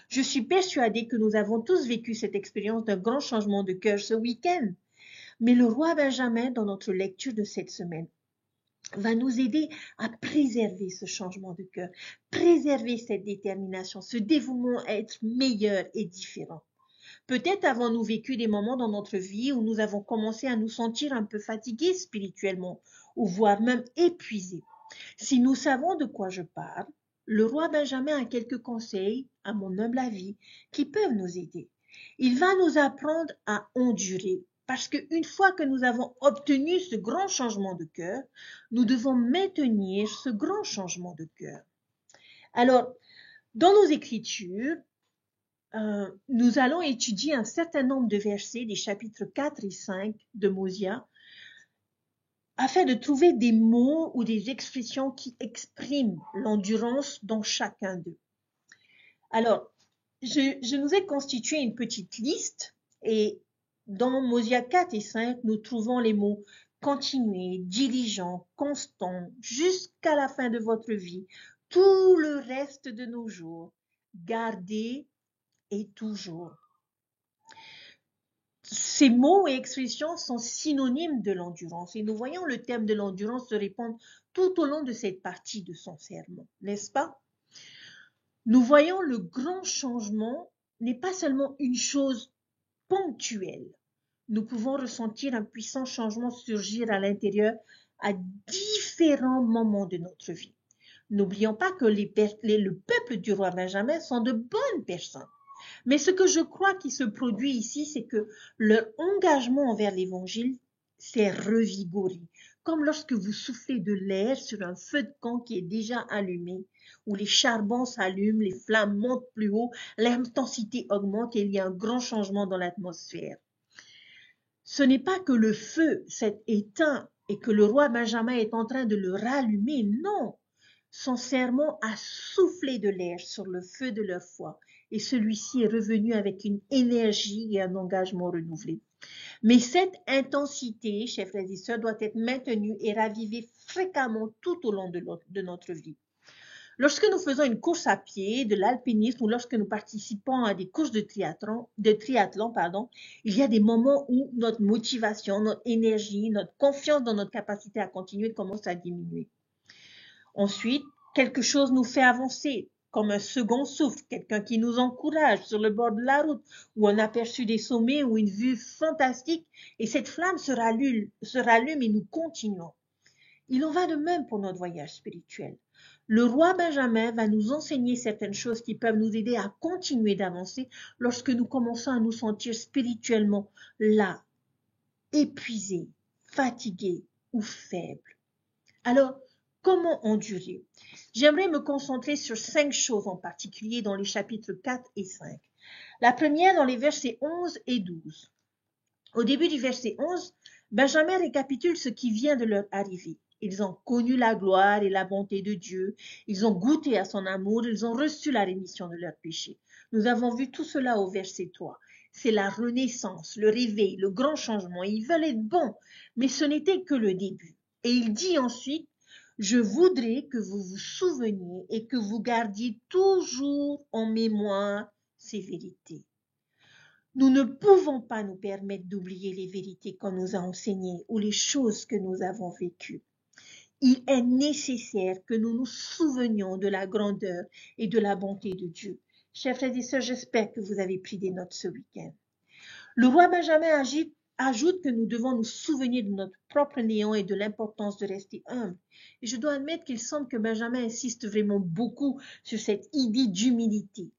Je suis persuadée que nous avons tous vécu cette expérience d'un grand changement de cœur ce week-end. Mais le roi Benjamin, dans notre lecture de cette semaine, va nous aider à préserver ce changement de cœur, préserver cette détermination, ce dévouement à être meilleur et différent. Peut-être avons-nous vécu des moments dans notre vie où nous avons commencé à nous sentir un peu fatigués spirituellement, ou voire même épuisés. Si nous savons de quoi je parle, le roi Benjamin a quelques conseils, à mon humble avis, qui peuvent nous aider. Il va nous apprendre à endurer, parce qu'une fois que nous avons obtenu ce grand changement de cœur, nous devons maintenir ce grand changement de cœur. Alors, dans nos écritures, nous allons étudier un certain nombre de versets des chapitres 4 et 5 de Mosia, afin de trouver des mots ou des expressions qui expriment l'endurance dans chacun d'eux. Alors, je nous ai constitué une petite liste et dans Mosia 4 et 5, nous trouvons les mots continuer, diligent, constant, jusqu'à la fin de votre vie, tout le reste de nos jours, garder et toujours. Ces mots et expressions sont synonymes de l'endurance et nous voyons le thème de l'endurance se répandre tout au long de cette partie de son sermon, n'est-ce pas? Nous voyons le grand changement n'est pas seulement une chose ponctuelle. Nous pouvons ressentir un puissant changement surgir à l'intérieur à différents moments de notre vie. N'oublions pas que le peuple du roi Benjamin sont de bonnes personnes. Mais ce que je crois qui se produit ici, c'est que leur engagement envers l'évangile s'est revigoré. Comme lorsque vous soufflez de l'air sur un feu de camp qui est déjà allumé, où les charbons s'allument, les flammes montent plus haut, l'intensité augmente et il y a un grand changement dans l'atmosphère. Ce n'est pas que le feu s'est éteint et que le roi Benjamin est en train de le rallumer, non. Son serment a soufflé de l'air sur le feu de leur foi et celui-ci est revenu avec une énergie et un engagement renouvelé. Mais cette intensité, chers frères et sœurs, doit être maintenue et ravivée fréquemment tout au long de notre vie. Lorsque nous faisons une course à pied, de l'alpinisme ou lorsque nous participons à des courses de triathlon, il y a des moments où notre motivation, notre énergie, notre confiance dans notre capacité à continuer commence à diminuer. Ensuite, quelque chose nous fait avancer, comme un second souffle, quelqu'un qui nous encourage sur le bord de la route, ou un aperçu des sommets ou une vue fantastique, et cette flamme se rallume et nous continuons. Il en va de même pour notre voyage spirituel. Le roi Benjamin va nous enseigner certaines choses qui peuvent nous aider à continuer d'avancer lorsque nous commençons à nous sentir spirituellement là, épuisés, fatigué ou faible. Alors, comment endurer? J'aimerais me concentrer sur 5 choses en particulier dans les chapitres 4 et 5. La première dans les versets 11 et 12. Au début du verset 11, Benjamin récapitule ce qui vient de leur arriver. Ils ont connu la gloire et la bonté de Dieu, ils ont goûté à son amour, ils ont reçu la rémission de leurs péchés. Nous avons vu tout cela au verset 3. C'est la renaissance, le réveil, le grand changement. Ils veulent être bons, mais ce n'était que le début. Et il dit ensuite, je voudrais que vous vous souveniez et que vous gardiez toujours en mémoire ces vérités. Nous ne pouvons pas nous permettre d'oublier les vérités qu'on nous a enseignées ou les choses que nous avons vécues. Il est nécessaire que nous nous souvenions de la grandeur et de la bonté de Dieu. Chers frères et sœurs, j'espère que vous avez pris des notes ce week-end. Le roi Benjamin ajoute que nous devons nous souvenir de notre propre néant et de l'importance de rester humble. Et je dois admettre qu'il semble que Benjamin insiste vraiment beaucoup sur cette idée d'humilité.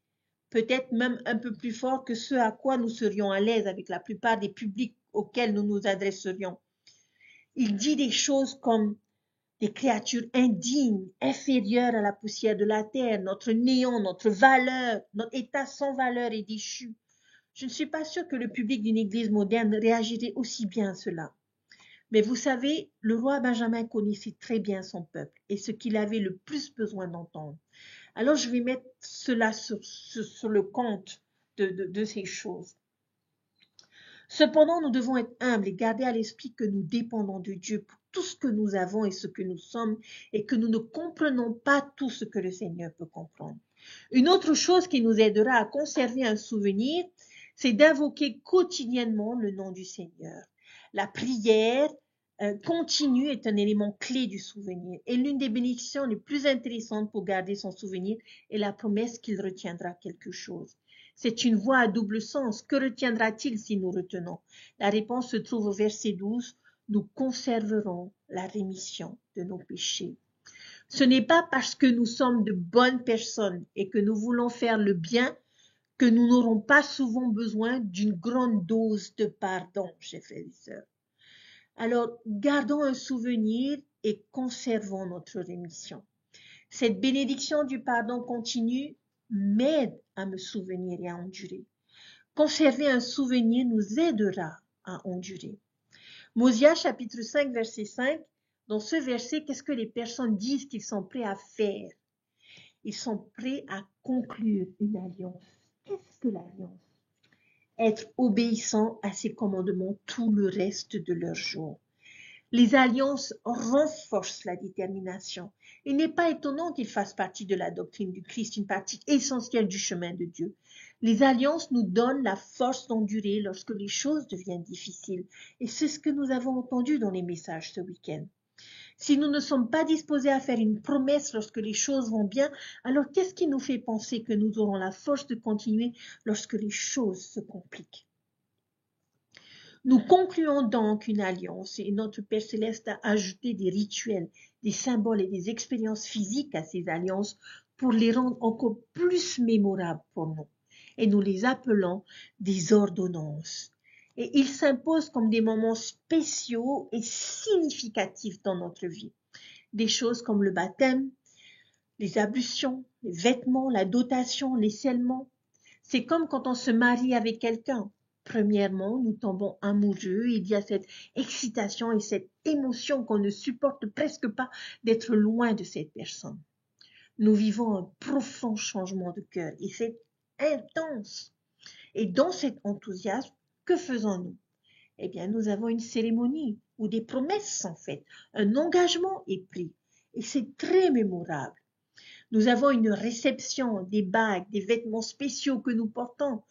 Peut-être même un peu plus fort que ce à quoi nous serions à l'aise avec la plupart des publics auxquels nous nous adresserions. Il dit des choses comme des créatures indignes, inférieures à la poussière de la terre, notre néant, notre valeur, notre état sans valeur et déchu. Je ne suis pas sûre que le public d'une église moderne réagirait aussi bien à cela. Mais vous savez, le roi Benjamin connaissait très bien son peuple et ce qu'il avait le plus besoin d'entendre. Alors je vais mettre cela sur le compte de ces choses. Cependant, nous devons être humbles et garder à l'esprit que nous dépendons de Dieu pour tout ce que nous avons et ce que nous sommes et que nous ne comprenons pas tout ce que le Seigneur peut comprendre. Une autre chose qui nous aidera à conserver un souvenir, c'est d'invoquer quotidiennement le nom du Seigneur. La prière continue est un élément clé du souvenir et l'une des bénédictions les plus intéressantes pour garder son souvenir est la promesse qu'il retiendra quelque chose. C'est une voie à double sens. Que retiendra-t-il si nous retenons? La réponse se trouve au verset 12. Nous conserverons la rémission de nos péchés. Ce n'est pas parce que nous sommes de bonnes personnes et que nous voulons faire le bien que nous n'aurons pas souvent besoin d'une grande dose de pardon, chers frères et sœurs. Alors, gardons un souvenir et conservons notre rémission. Cette bénédiction du pardon continu m'aide à me souvenir et à endurer. Conserver un souvenir nous aidera à endurer. Mosia chapitre 5 verset 5, dans ce verset, qu'est-ce que les personnes disent qu'ils sont prêts à faire? Ils sont prêts à conclure une alliance. Qu'est-ce que l'alliance? Être obéissant à ses commandements tout le reste de leur jour. Les alliances renforcent la détermination. Il n'est pas étonnant qu'ils fassent partie de la doctrine du Christ, une partie essentielle du chemin de Dieu. Les alliances nous donnent la force d'endurer lorsque les choses deviennent difficiles. Et c'est ce que nous avons entendu dans les messages ce week-end. Si nous ne sommes pas disposés à faire une promesse lorsque les choses vont bien, alors qu'est-ce qui nous fait penser que nous aurons la force de continuer lorsque les choses se compliquent? Nous concluons donc une alliance et notre Père Céleste a ajouté des rituels, des symboles et des expériences physiques à ces alliances pour les rendre encore plus mémorables pour nous. Et nous les appelons des ordonnances. Et ils s'imposent comme des moments spéciaux et significatifs dans notre vie. Des choses comme le baptême, les ablutions, les vêtements, la dotation, les scellements. C'est comme quand on se marie avec quelqu'un. Premièrement, nous tombons amoureux, il y a cette excitation et cette émotion qu'on ne supporte presque pas d'être loin de cette personne. Nous vivons un profond changement de cœur et c'est intense. Et dans cet enthousiasme, que faisons-nous? Eh bien, nous avons une cérémonie où des promesses sont faites, un engagement est pris et c'est très mémorable. Nous avons une réception, des bagues, des vêtements spéciaux que nous portons,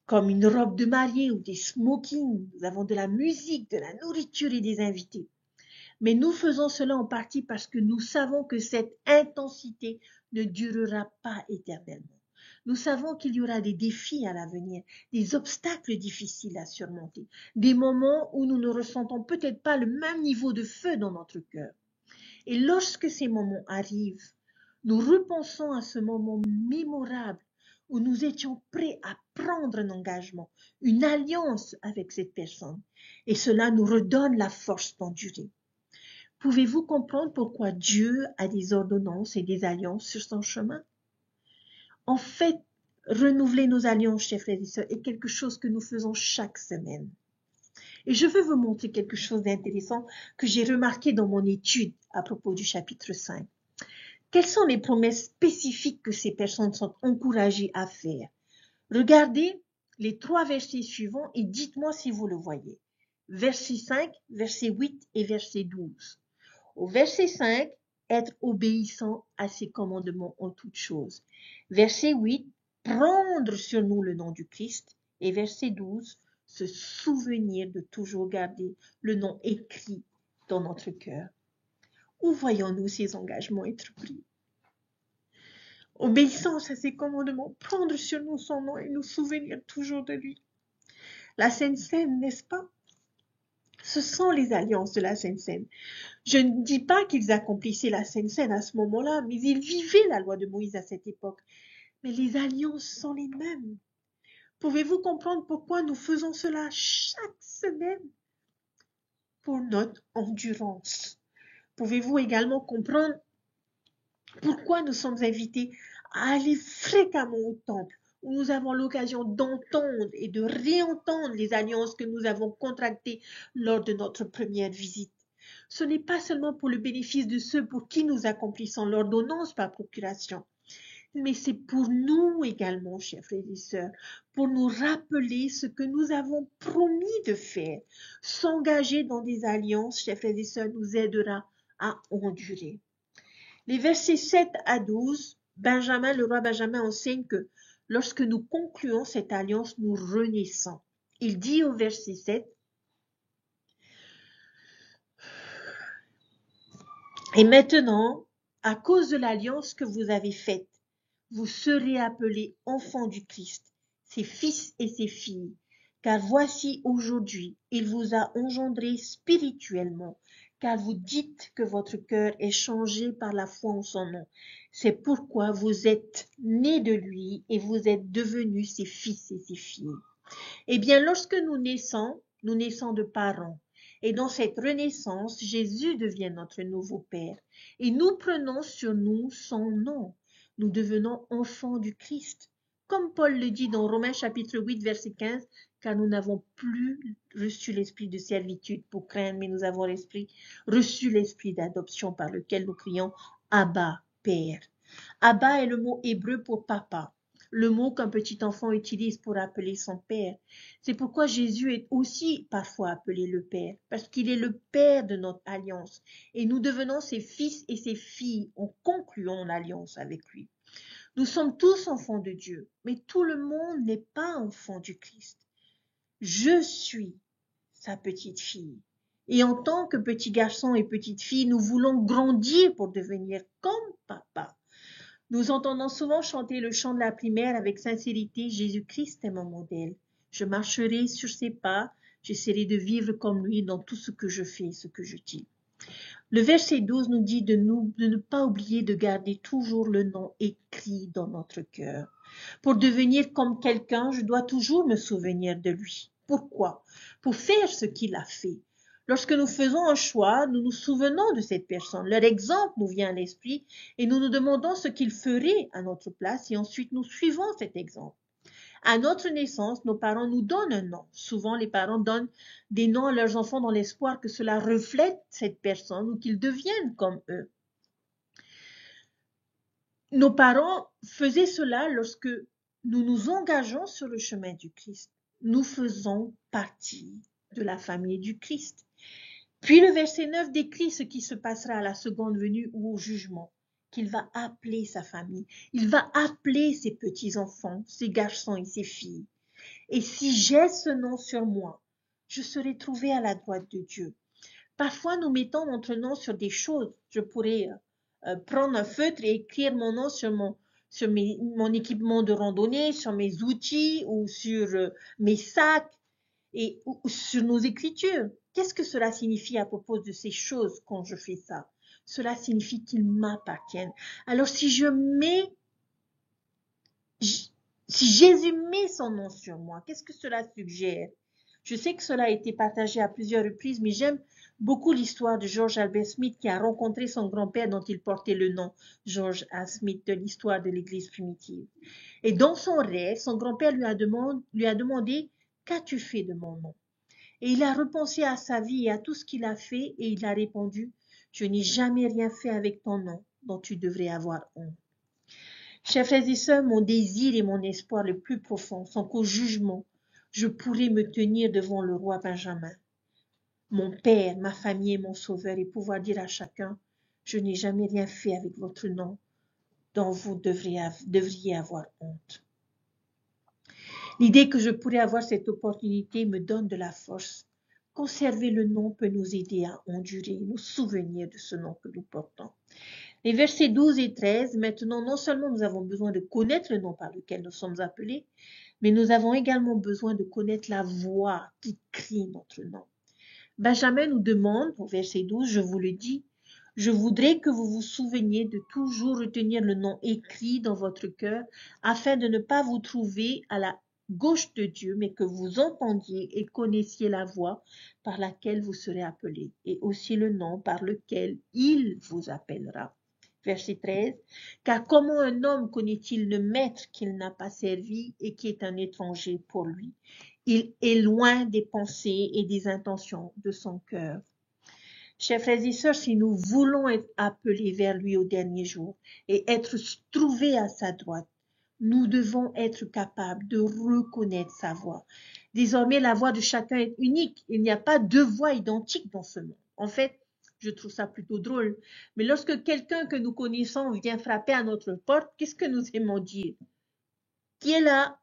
comme une robe de mariée ou des smokings. Nous avons de la musique, de la nourriture et des invités. Mais nous faisons cela en partie parce que nous savons que cette intensité ne durera pas éternellement. Nous savons qu'il y aura des défis à l'avenir, des obstacles difficiles à surmonter, des moments où nous ne ressentons peut-être pas le même niveau de feu dans notre cœur. Et lorsque ces moments arrivent, nous repensons à ce moment mémorable où nous étions prêts à prendre un engagement, une alliance avec cette personne. Et cela nous redonne la force d'endurer. Pouvez-vous comprendre pourquoi Dieu a des ordonnances et des alliances sur son chemin? En fait, renouveler nos alliances, chers frères et sœurs, est quelque chose que nous faisons chaque semaine. Et je veux vous montrer quelque chose d'intéressant que j'ai remarqué dans mon étude à propos du chapitre 5. Quelles sont les promesses spécifiques que ces personnes sont encouragées à faire? Regardez les 3 versets suivants et dites-moi si vous le voyez. Verset 5, verset 8 et verset 12. Au verset 5, être obéissant à ses commandements en toutes choses. Verset 8, prendre sur nous le nom du Christ. Et verset 12, se souvenir de toujours garder le nom écrit dans notre cœur. Où voyons-nous ces engagements être pris? Obéissance à ses commandements, prendre sur nous son nom et nous souvenir toujours de lui. La Sainte Seine, n'est-ce pas? Ce sont les alliances de la Sainte Seine. Je ne dis pas qu'ils accomplissaient la Sainte Seine à ce moment-là, mais ils vivaient la loi de Moïse à cette époque. Mais les alliances sont les mêmes. Pouvez-vous comprendre pourquoi nous faisons cela chaque semaine? Pour notre endurance. Pouvez-vous également comprendre pourquoi nous sommes invités à aller fréquemment au temple, où nous avons l'occasion d'entendre et de réentendre les alliances que nous avons contractées lors de notre première visite? Ce n'est pas seulement pour le bénéfice de ceux pour qui nous accomplissons l'ordonnance par procuration, mais c'est pour nous également, chers frères et sœurs, pour nous rappeler ce que nous avons promis de faire. S'engager dans des alliances, chers frères et sœurs, nous aidera à endurer. Les versets 7 à 12, le roi Benjamin enseigne que lorsque nous concluons cette alliance, nous renaissons. Il dit au verset 7, « Et maintenant, à cause de l'alliance que vous avez faite, vous serez appelés enfants du Christ, ses fils et ses filles, car voici aujourd'hui, il vous a engendrés spirituellement, car vous dites que votre cœur est changé par la foi en son nom. C'est pourquoi vous êtes nés de lui et vous êtes devenus ses fils et ses filles. » Eh bien, lorsque nous naissons de parents. Et dans cette renaissance, Jésus devient notre nouveau Père. Et nous prenons sur nous son nom. Nous devenons enfants du Christ. Comme Paul le dit dans Romains chapitre 8, verset 15, car nous n'avons plus reçu l'esprit de servitude pour craindre, mais nous avons reçu l'esprit d'adoption par lequel nous crions Abba, Père. Abba est le mot hébreu pour papa, le mot qu'un petit enfant utilise pour appeler son père. C'est pourquoi Jésus est aussi parfois appelé le Père, parce qu'il est le Père de notre alliance, et nous devenons ses fils et ses filles en concluant l'alliance avec lui. Nous sommes tous enfants de Dieu, mais tout le monde n'est pas enfant du Christ. Je suis sa petite fille. Et en tant que petit garçon et petite fille, nous voulons grandir pour devenir comme papa. Nous entendons souvent chanter le chant de la primaire avec sincérité, Jésus-Christ est mon modèle. Je marcherai sur ses pas, j'essaierai de vivre comme lui dans tout ce que je fais, ce que je dis. Le verset 12 nous dit de ne pas oublier de garder toujours le nom écrit dans notre cœur. Pour devenir comme quelqu'un, je dois toujours me souvenir de lui. Pourquoi? Pour faire ce qu'il a fait. Lorsque nous faisons un choix, nous nous souvenons de cette personne. Leur exemple nous vient à l'esprit et nous nous demandons ce qu'ils feraient à notre place et ensuite nous suivons cet exemple. À notre naissance, nos parents nous donnent un nom. Souvent, les parents donnent des noms à leurs enfants dans l'espoir que cela reflète cette personne ou qu'ils deviennent comme eux. Nos parents faisaient cela lorsque nous nous engageons sur le chemin du Christ. Nous faisons partie de la famille du Christ. Puis le verset 9 décrit ce qui se passera à la seconde venue ou au jugement, qu'il va appeler sa famille. Il va appeler ses petits-enfants, ses garçons et ses filles. Et si j'ai ce nom sur moi, je serai trouvé à la droite de Dieu. Parfois, nous mettons notre nom sur des choses. Je pourrais prendre un feutre et écrire mon nom sur mon équipement de randonnée, sur mes outils ou sur mes sacs ou sur nos écritures. Qu'est-ce que cela signifie à propos de ces choses quand je fais ça? Cela signifie qu'ils m'appartiennent. Alors si je mets Si Jésus met son nom sur moi, qu'est-ce que cela suggère? Je sais que cela a été partagé à plusieurs reprises, mais j'aime beaucoup l'histoire de George Albert Smith qui a rencontré son grand-père dont il portait le nom, George A. Smith, de l'histoire de l'Église primitive. Et dans son rêve, son grand-père lui a demandé, qu'as-tu fait de mon nom? Et il a repensé à sa vie et à tout ce qu'il a fait et il a répondu, je n'ai jamais rien fait avec ton nom dont tu devrais avoir honte. Chers frères et sœurs, mon désir et mon espoir le plus profond sont qu'au jugement, je pourrai me tenir devant le roi Benjamin, mon Père, ma famille et mon Sauveur, et pouvoir dire à chacun, je n'ai jamais rien fait avec votre nom dont vous devriez avoir honte. L'idée que je pourrais avoir cette opportunité me donne de la force. Conserver le nom peut nous aider à endurer, nous souvenir de ce nom que nous portons. Les versets 12 et 13, maintenant, non seulement nous avons besoin de connaître le nom par lequel nous sommes appelés, mais nous avons également besoin de connaître la voix qui crie notre nom. Benjamin nous demande, au verset 12, je vous le dis, je voudrais que vous vous souveniez de toujours retenir le nom écrit dans votre cœur, afin de ne pas vous trouver à la gauche de Dieu, mais que vous entendiez et connaissiez la voix par laquelle vous serez appelés, et aussi le nom par lequel il vous appellera. Verset 13, car comment un homme connaît-il le maître qu'il n'a pas servi et qui est un étranger pour lui? Il est loin des pensées et des intentions de son cœur. Chers frères et sœurs, si nous voulons être appelés vers lui au dernier jour et être trouvés à sa droite, nous devons être capables de reconnaître sa voix. Désormais, la voix de chacun est unique. Il n'y a pas deux voix identiques dans ce monde. En fait, je trouve ça plutôt drôle. Mais lorsque quelqu'un que nous connaissons vient frapper à notre porte, qu'est-ce que nous aimons dire? Qui est là?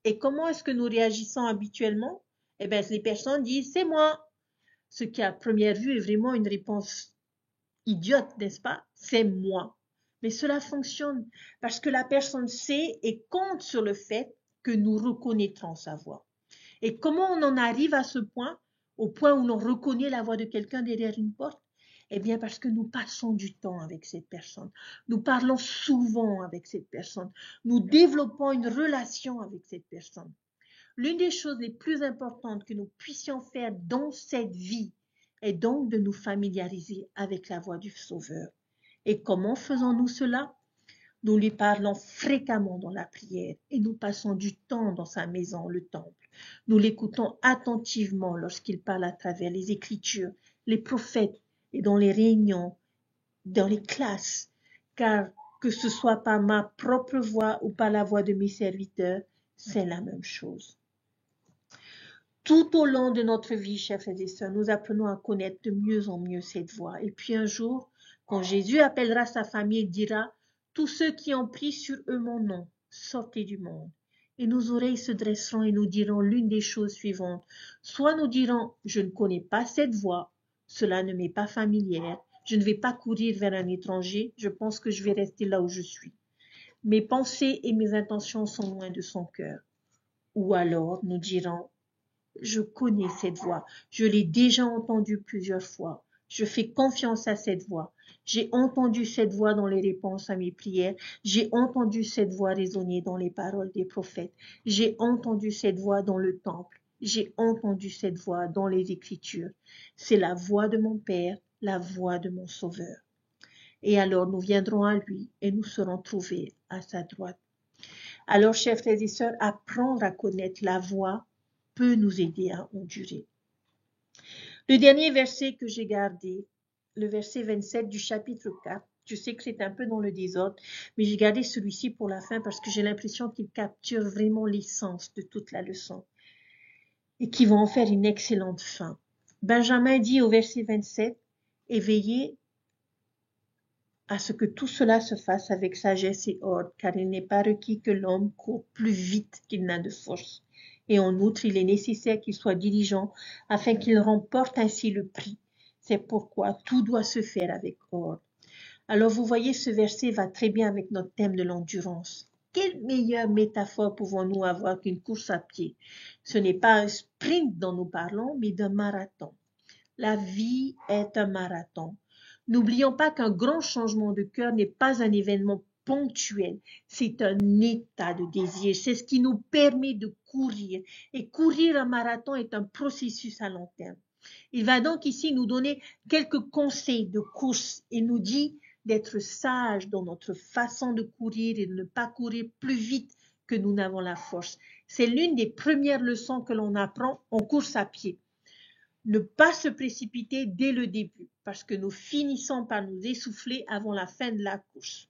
Et comment est-ce que nous réagissons habituellement? Eh bien, les personnes disent, c'est moi. Ce qui, à première vue, est vraiment une réponse idiote, n'est-ce pas? C'est moi. Mais cela fonctionne parce que la personne sait et compte sur le fait que nous reconnaîtrons sa voix. Et comment on en arrive à ce point, au point où l'on reconnaît la voix de quelqu'un derrière une porte? Eh bien, parce que nous passons du temps avec cette personne. Nous parlons souvent avec cette personne. Nous développons une relation avec cette personne. L'une des choses les plus importantes que nous puissions faire dans cette vie est donc de nous familiariser avec la voix du Sauveur. Et comment faisons-nous cela? Nous lui parlons fréquemment dans la prière et nous passons du temps dans sa maison, le temple. Nous l'écoutons attentivement lorsqu'il parle à travers les Écritures, les prophètes et dans les réunions, dans les classes, car que ce soit par ma propre voix ou par la voix de mes serviteurs, c'est la même chose. Tout au long de notre vie, chers frères et sœurs, nous apprenons à connaître de mieux en mieux cette voix. Et puis un jour, quand Jésus appellera sa famille, il dira, tous ceux qui ont pris sur eux mon nom, sortez du monde. Et nos oreilles se dresseront et nous dirons l'une des choses suivantes. Soit nous dirons, je ne connais pas cette voix, cela ne m'est pas familière, je ne vais pas courir vers un étranger, je pense que je vais rester là où je suis. Mes pensées et mes intentions sont loin de son cœur. Ou alors nous dirons, je connais cette voix, je l'ai déjà entendue plusieurs fois, je fais confiance à cette voix, j'ai entendu cette voix dans les réponses à mes prières, j'ai entendu cette voix résonner dans les paroles des prophètes, j'ai entendu cette voix dans le temple, j'ai entendu cette voix dans les Écritures. C'est la voix de mon Père, la voix de mon Sauveur. Et alors nous viendrons à lui et nous serons trouvés à sa droite. Alors, chers frères et sœurs, apprendre à connaître la voix peut nous aider à endurer. Le dernier verset que j'ai gardé, le verset 27 du chapitre 4, je sais que c'est un peu dans le désordre, mais j'ai gardé celui-ci pour la fin parce que j'ai l'impression qu'il capture vraiment l'essence de toute la leçon et qui va en faire une excellente fin. Benjamin dit au verset 27, « Et veillez à ce que tout cela se fasse avec sagesse et ordre, car il n'est pas requis que l'homme court plus vite qu'il n'a de force. Et en outre, il est nécessaire qu'il soit diligent, afin qu'il remporte ainsi le prix. C'est pourquoi tout doit se faire avec ordre. » Alors vous voyez, ce verset va très bien avec notre thème de l'endurance. Quelle meilleure métaphore pouvons-nous avoir qu'une course à pied? Ce n'est pas un sprint dont nous parlons, mais d'un marathon. La vie est un marathon. N'oublions pas qu'un grand changement de cœur n'est pas un événement ponctuel, c'est un état de désir, c'est ce qui nous permet de courir. Et courir un marathon est un processus à long terme. Il va donc ici nous donner quelques conseils de course et nous dit d'être sage dans notre façon de courir et de ne pas courir plus vite que nous n'avons la force. C'est l'une des premières leçons que l'on apprend en course à pied. Ne pas se précipiter dès le début parce que nous finissons par nous essouffler avant la fin de la course.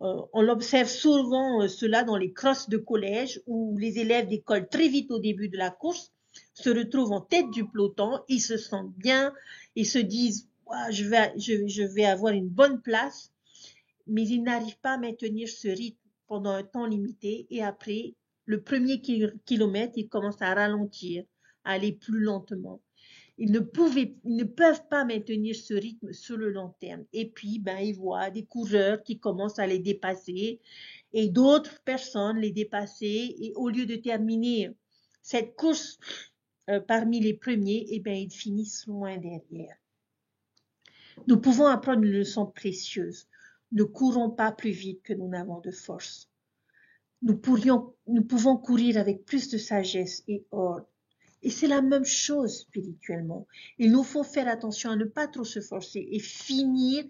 On observe souvent cela dans les crosses de collège où les élèves décollent très vite au début de la course, se retrouvent en tête du peloton, ils se sentent bien, ils se disent je vais avoir une bonne place, mais ils n'arrivent pas à maintenir ce rythme pendant un temps limité et après le premier kilomètre, ils commencent à ralentir, à aller plus lentement. Ils ne peuvent pas maintenir ce rythme sur le long terme. Et puis, ils voient des coureurs qui commencent à les dépasser et d'autres personnes les dépasser. Et au lieu de terminer cette course parmi les premiers, ils finissent loin derrière. Nous pouvons apprendre une leçon précieuse. Ne courons pas plus vite que nous n'avons de force. Nous pouvons courir avec plus de sagesse et ordre. Et c'est la même chose spirituellement. Il nous faut faire attention à ne pas trop se forcer et finir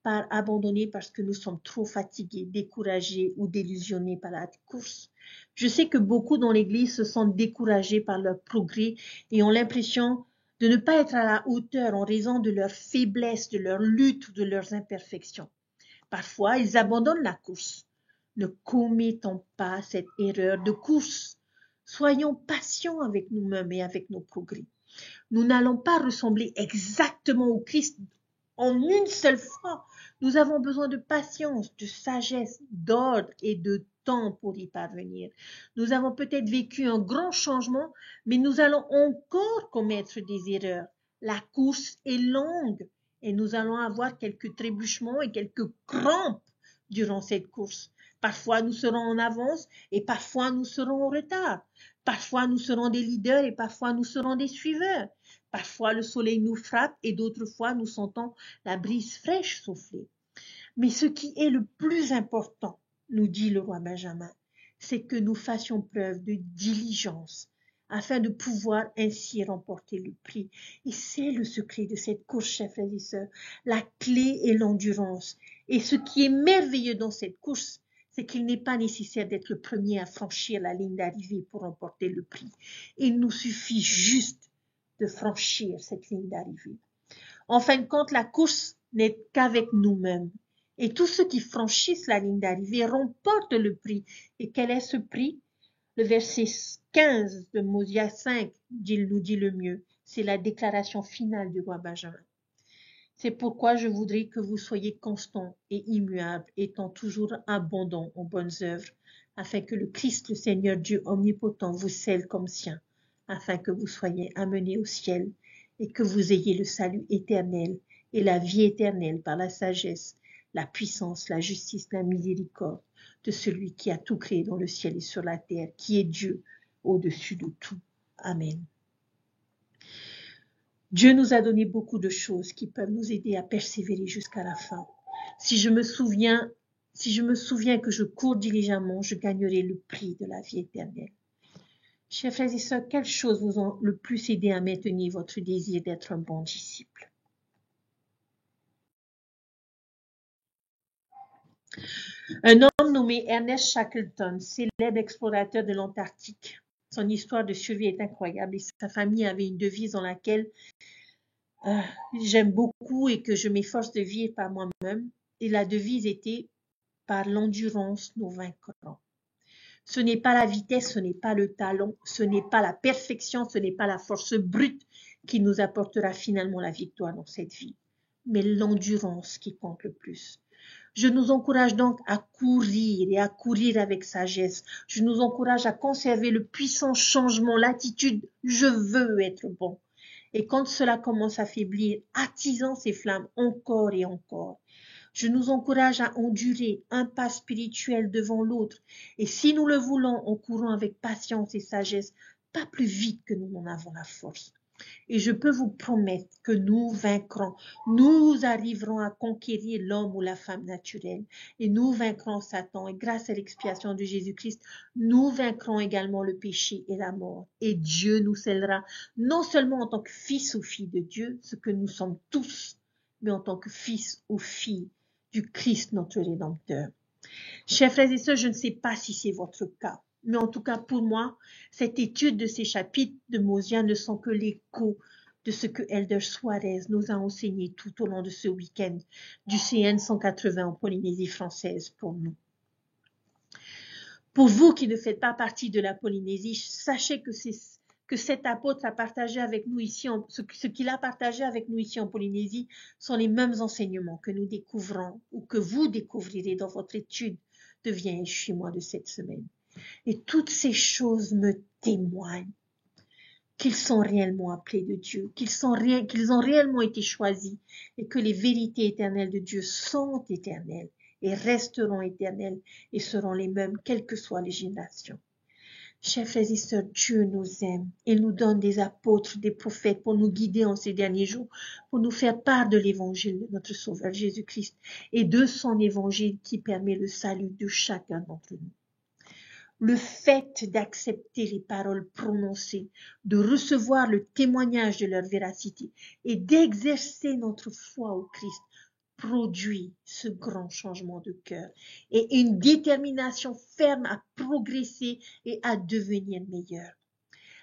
par abandonner parce que nous sommes trop fatigués, découragés ou délusionnés par la course. Je sais que beaucoup dans l'Église se sentent découragés par leur progrès et ont l'impression de ne pas être à la hauteur en raison de leur faiblesse, de leur lutte ou de leurs imperfections. Parfois, ils abandonnent la course. Ne commettons pas cette erreur de course. Soyons patients avec nous-mêmes et avec nos progrès. Nous n'allons pas ressembler exactement au Christ en une seule fois. Nous avons besoin de patience, de sagesse, d'ordre et de temps pour y parvenir. Nous avons peut-être vécu un grand changement, mais nous allons encore commettre des erreurs. La course est longue et nous allons avoir quelques trébuchements et quelques crampes durant cette course. Parfois, nous serons en avance et parfois, nous serons en retard. Parfois, nous serons des leaders et parfois, nous serons des suiveurs. Parfois, le soleil nous frappe et d'autres fois, nous sentons la brise fraîche souffler. Mais ce qui est le plus important, nous dit le roi Benjamin, c'est que nous fassions preuve de diligence afin de pouvoir ainsi remporter le prix. Et c'est le secret de cette course, chers frères et sœurs. La clé est l'endurance. Et ce qui est merveilleux dans cette course, c'est qu'il n'est pas nécessaire d'être le premier à franchir la ligne d'arrivée pour remporter le prix. Il nous suffit juste de franchir cette ligne d'arrivée. En fin de compte, la course n'est qu'avec nous-mêmes. Et tous ceux qui franchissent la ligne d'arrivée remportent le prix. Et quel est ce prix? Le verset 15 de Mosia 5 nous dit le mieux. C'est la déclaration finale du roi Benjamin. C'est pourquoi je voudrais que vous soyez constants et immuables, étant toujours abondants en bonnes œuvres, afin que le Christ, le Seigneur Dieu omnipotent, vous scelle comme sien, afin que vous soyez amenés au ciel et que vous ayez le salut éternel et la vie éternelle par la sagesse, la puissance, la justice, la miséricorde de celui qui a tout créé dans le ciel et sur la terre, qui est Dieu au-dessus de tout. Amen. Dieu nous a donné beaucoup de choses qui peuvent nous aider à persévérer jusqu'à la fin. Si je me souviens que je cours diligemment, je gagnerai le prix de la vie éternelle. Chers frères et sœurs, quelles choses vous ont le plus aidé à maintenir votre désir d'être un bon disciple? Un homme nommé Ernest Shackleton, célèbre explorateur de l'Antarctique. Son histoire de survie est incroyable et sa famille avait une devise dans laquelle j'aime beaucoup et que je m'efforce de vivre par moi-même. Et la devise était « Par l'endurance, nous vaincrons ». Ce n'est pas la vitesse, ce n'est pas le talent, ce n'est pas la perfection, ce n'est pas la force brute qui nous apportera finalement la victoire dans cette vie, mais l'endurance qui compte le plus. Je nous encourage donc à courir et à courir avec sagesse. Je nous encourage à conserver le puissant changement, l'attitude « je veux être bon ». Et quand cela commence à faiblir, attisant ces flammes encore et encore. Je nous encourage à endurer un pas spirituel devant l'autre. Et si nous le voulons, en courant avec patience et sagesse, pas plus vite que nous n'en avons la force. Et je peux vous promettre que nous vaincrons, nous arriverons à conquérir l'homme ou la femme naturelle et nous vaincrons Satan. Et grâce à l'expiation de Jésus-Christ, nous vaincrons également le péché et la mort. Et Dieu nous scellera non seulement en tant que fils ou filles de Dieu, ce que nous sommes tous, mais en tant que fils ou filles du Christ, notre Rédempteur. Chers frères et sœurs, je ne sais pas si c'est votre cas, mais en tout cas pour moi, cette étude de ces chapitres de Mosia ne sont que l'écho de ce que Elder Suarez nous a enseigné tout au long de ce week-end du CN 180 en Polynésie française pour nous. Pour vous qui ne faites pas partie de la Polynésie, sachez que cet apôtre a partagé avec nous ici, ce qu'il a partagé avec nous ici en Polynésie sont les mêmes enseignements que nous découvrons ou que vous découvrirez dans votre étude de Viens et suis-moi de cette semaine. Et toutes ces choses me témoignent qu'ils sont réellement appelés de Dieu, qu'ils ont réellement été choisis et que les vérités éternelles de Dieu sont éternelles et resteront éternelles et seront les mêmes quelles que soient les générations. Chers frères et sœurs, Dieu nous aime et nous donne des apôtres, des prophètes pour nous guider en ces derniers jours, pour nous faire part de l'évangile de notre Sauveur Jésus-Christ et de son évangile qui permet le salut de chacun d'entre nous. Le fait d'accepter les paroles prononcées, de recevoir le témoignage de leur véracité et d'exercer notre foi au Christ produit ce grand changement de cœur et une détermination ferme à progresser et à devenir meilleur.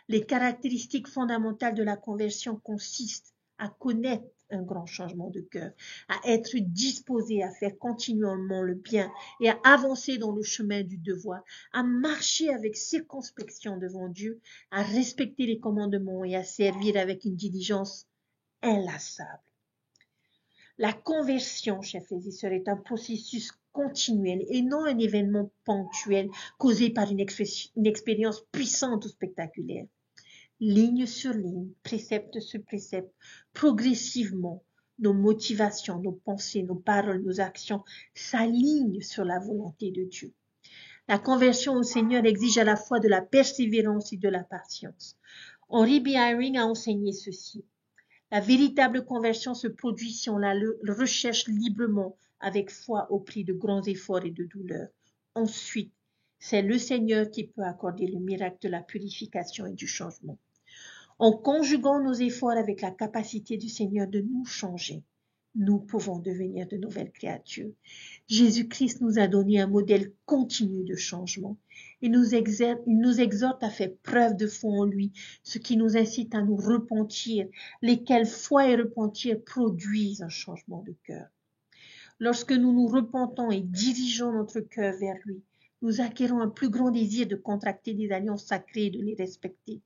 Les caractéristiques fondamentales de la conversion consistent à connaître un grand changement de cœur, à être disposé à faire continuellement le bien et à avancer dans le chemin du devoir, à marcher avec circonspection devant Dieu, à respecter les commandements et à servir avec une diligence inlassable. La conversion, chers frères et sœurs, est un processus continuel et non un événement ponctuel causé par une expérience puissante ou spectaculaire. Ligne sur ligne, précepte sur précepte, progressivement, nos motivations, nos pensées, nos paroles, nos actions s'alignent sur la volonté de Dieu. La conversion au Seigneur exige à la fois de la persévérance et de la patience. Henry B. Eyring a enseigné ceci. La véritable conversion se produit si on la recherche librement, avec foi au prix de grands efforts et de douleurs. Ensuite, c'est le Seigneur qui peut accorder le miracle de la purification et du changement. En conjuguant nos efforts avec la capacité du Seigneur de nous changer, nous pouvons devenir de nouvelles créatures. Jésus-Christ nous a donné un modèle continu de changement. Il nous exhorte à faire preuve de foi en lui, ce qui nous incite à nous repentir, lesquels foi et repentir produisent un changement de cœur. Lorsque nous nous repentons et dirigeons notre cœur vers lui, nous acquérons un plus grand désir de contracter des alliances sacrées et de les respecter.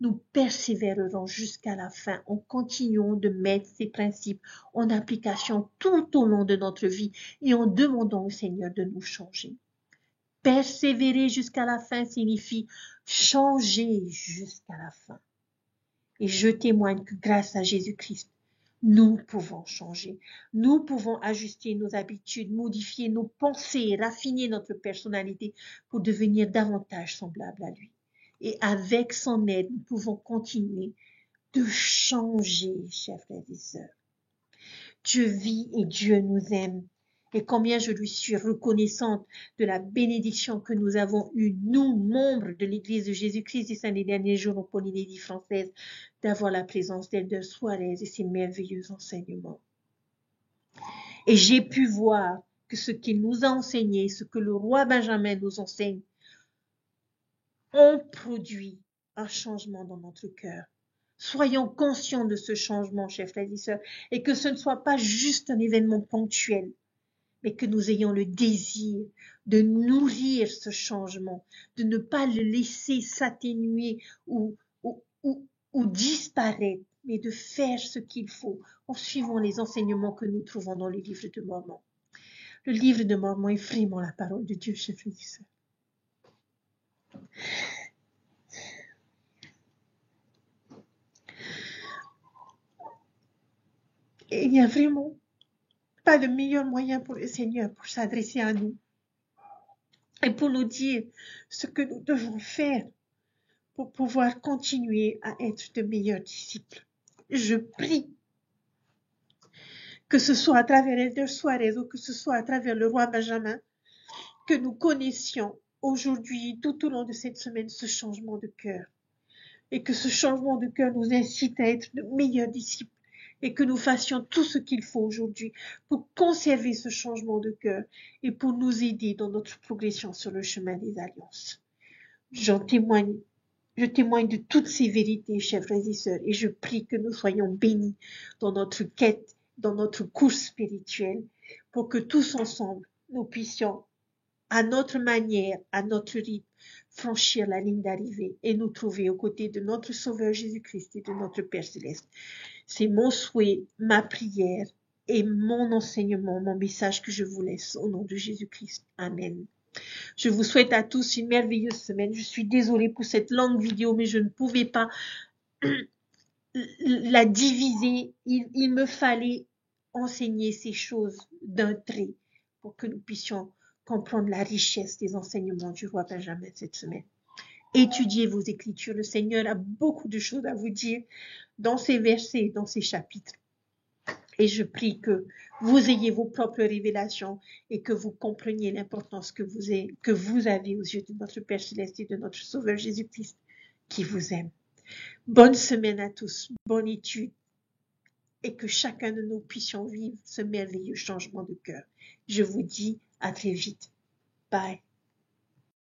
Nous persévérerons jusqu'à la fin en continuant de mettre ces principes en application tout au long de notre vie et en demandant au Seigneur de nous changer. Persévérer jusqu'à la fin signifie changer jusqu'à la fin. Et je témoigne que grâce à Jésus-Christ, nous pouvons changer. Nous pouvons ajuster nos habitudes, modifier nos pensées, raffiner notre personnalité pour devenir davantage semblable à lui. Et avec son aide, nous pouvons continuer de changer, chers frères et sœurs. Dieu vit et Dieu nous aime. Et combien je lui suis reconnaissante de la bénédiction que nous avons eue, nous, membres de l'Église de Jésus-Christ des derniers jours en Polynésie française, d'avoir la présence d'Elder Suarez et ses merveilleux enseignements. Et j'ai pu voir que ce qu'il nous a enseigné, ce que le roi Benjamin nous enseigne, ont produit un changement dans notre cœur. Soyons conscients de ce changement, chers frères et sœurs, et que ce ne soit pas juste un événement ponctuel, mais que nous ayons le désir de nourrir ce changement, de ne pas le laisser s'atténuer ou disparaître, mais de faire ce qu'il faut en suivant les enseignements que nous trouvons dans le livre de Mormon. Le livre de Mormon est vraiment la parole de Dieu, chers frères et sœurs. Et il n'y a vraiment pas de meilleur moyen pour le Seigneur pour s'adresser à nous et pour nous dire ce que nous devons faire pour pouvoir continuer à être de meilleurs disciples. Je prie que ce soit à travers Elder Suarez ou que ce soit à travers le roi Benjamin, que nous connaissions aujourd'hui, tout au long de cette semaine, ce changement de cœur. Et que ce changement de cœur nous incite à être de meilleurs disciples et que nous fassions tout ce qu'il faut aujourd'hui pour conserver ce changement de cœur et pour nous aider dans notre progression sur le chemin des alliances. Je témoigne de toutes ces vérités, chers frères et sœurs, et je prie que nous soyons bénis dans notre quête, dans notre course spirituelle, pour que tous ensemble, nous puissions, à notre manière, à notre rythme, franchir la ligne d'arrivée et nous trouver aux côtés de notre Sauveur Jésus-Christ et de notre Père Céleste. C'est mon souhait, ma prière et mon enseignement, mon message que je vous laisse au nom de Jésus-Christ. Amen. Je vous souhaite à tous une merveilleuse semaine. Je suis désolée pour cette longue vidéo, mais je ne pouvais pas la diviser. Il me fallait enseigner ces choses d'un trait pour que nous puissions comprendre la richesse des enseignements du roi Benjamin cette semaine. Étudiez vos Écritures. Le Seigneur a beaucoup de choses à vous dire dans ces versets, dans ces chapitres. Et je prie que vous ayez vos propres révélations et que vous compreniez l'importance que vous avez aux yeux de notre Père Céleste et de notre Sauveur Jésus-Christ qui vous aime. Bonne semaine à tous, bonne étude et que chacun de nous puissions vivre ce merveilleux changement de cœur. Je vous dis à très vite. Bye.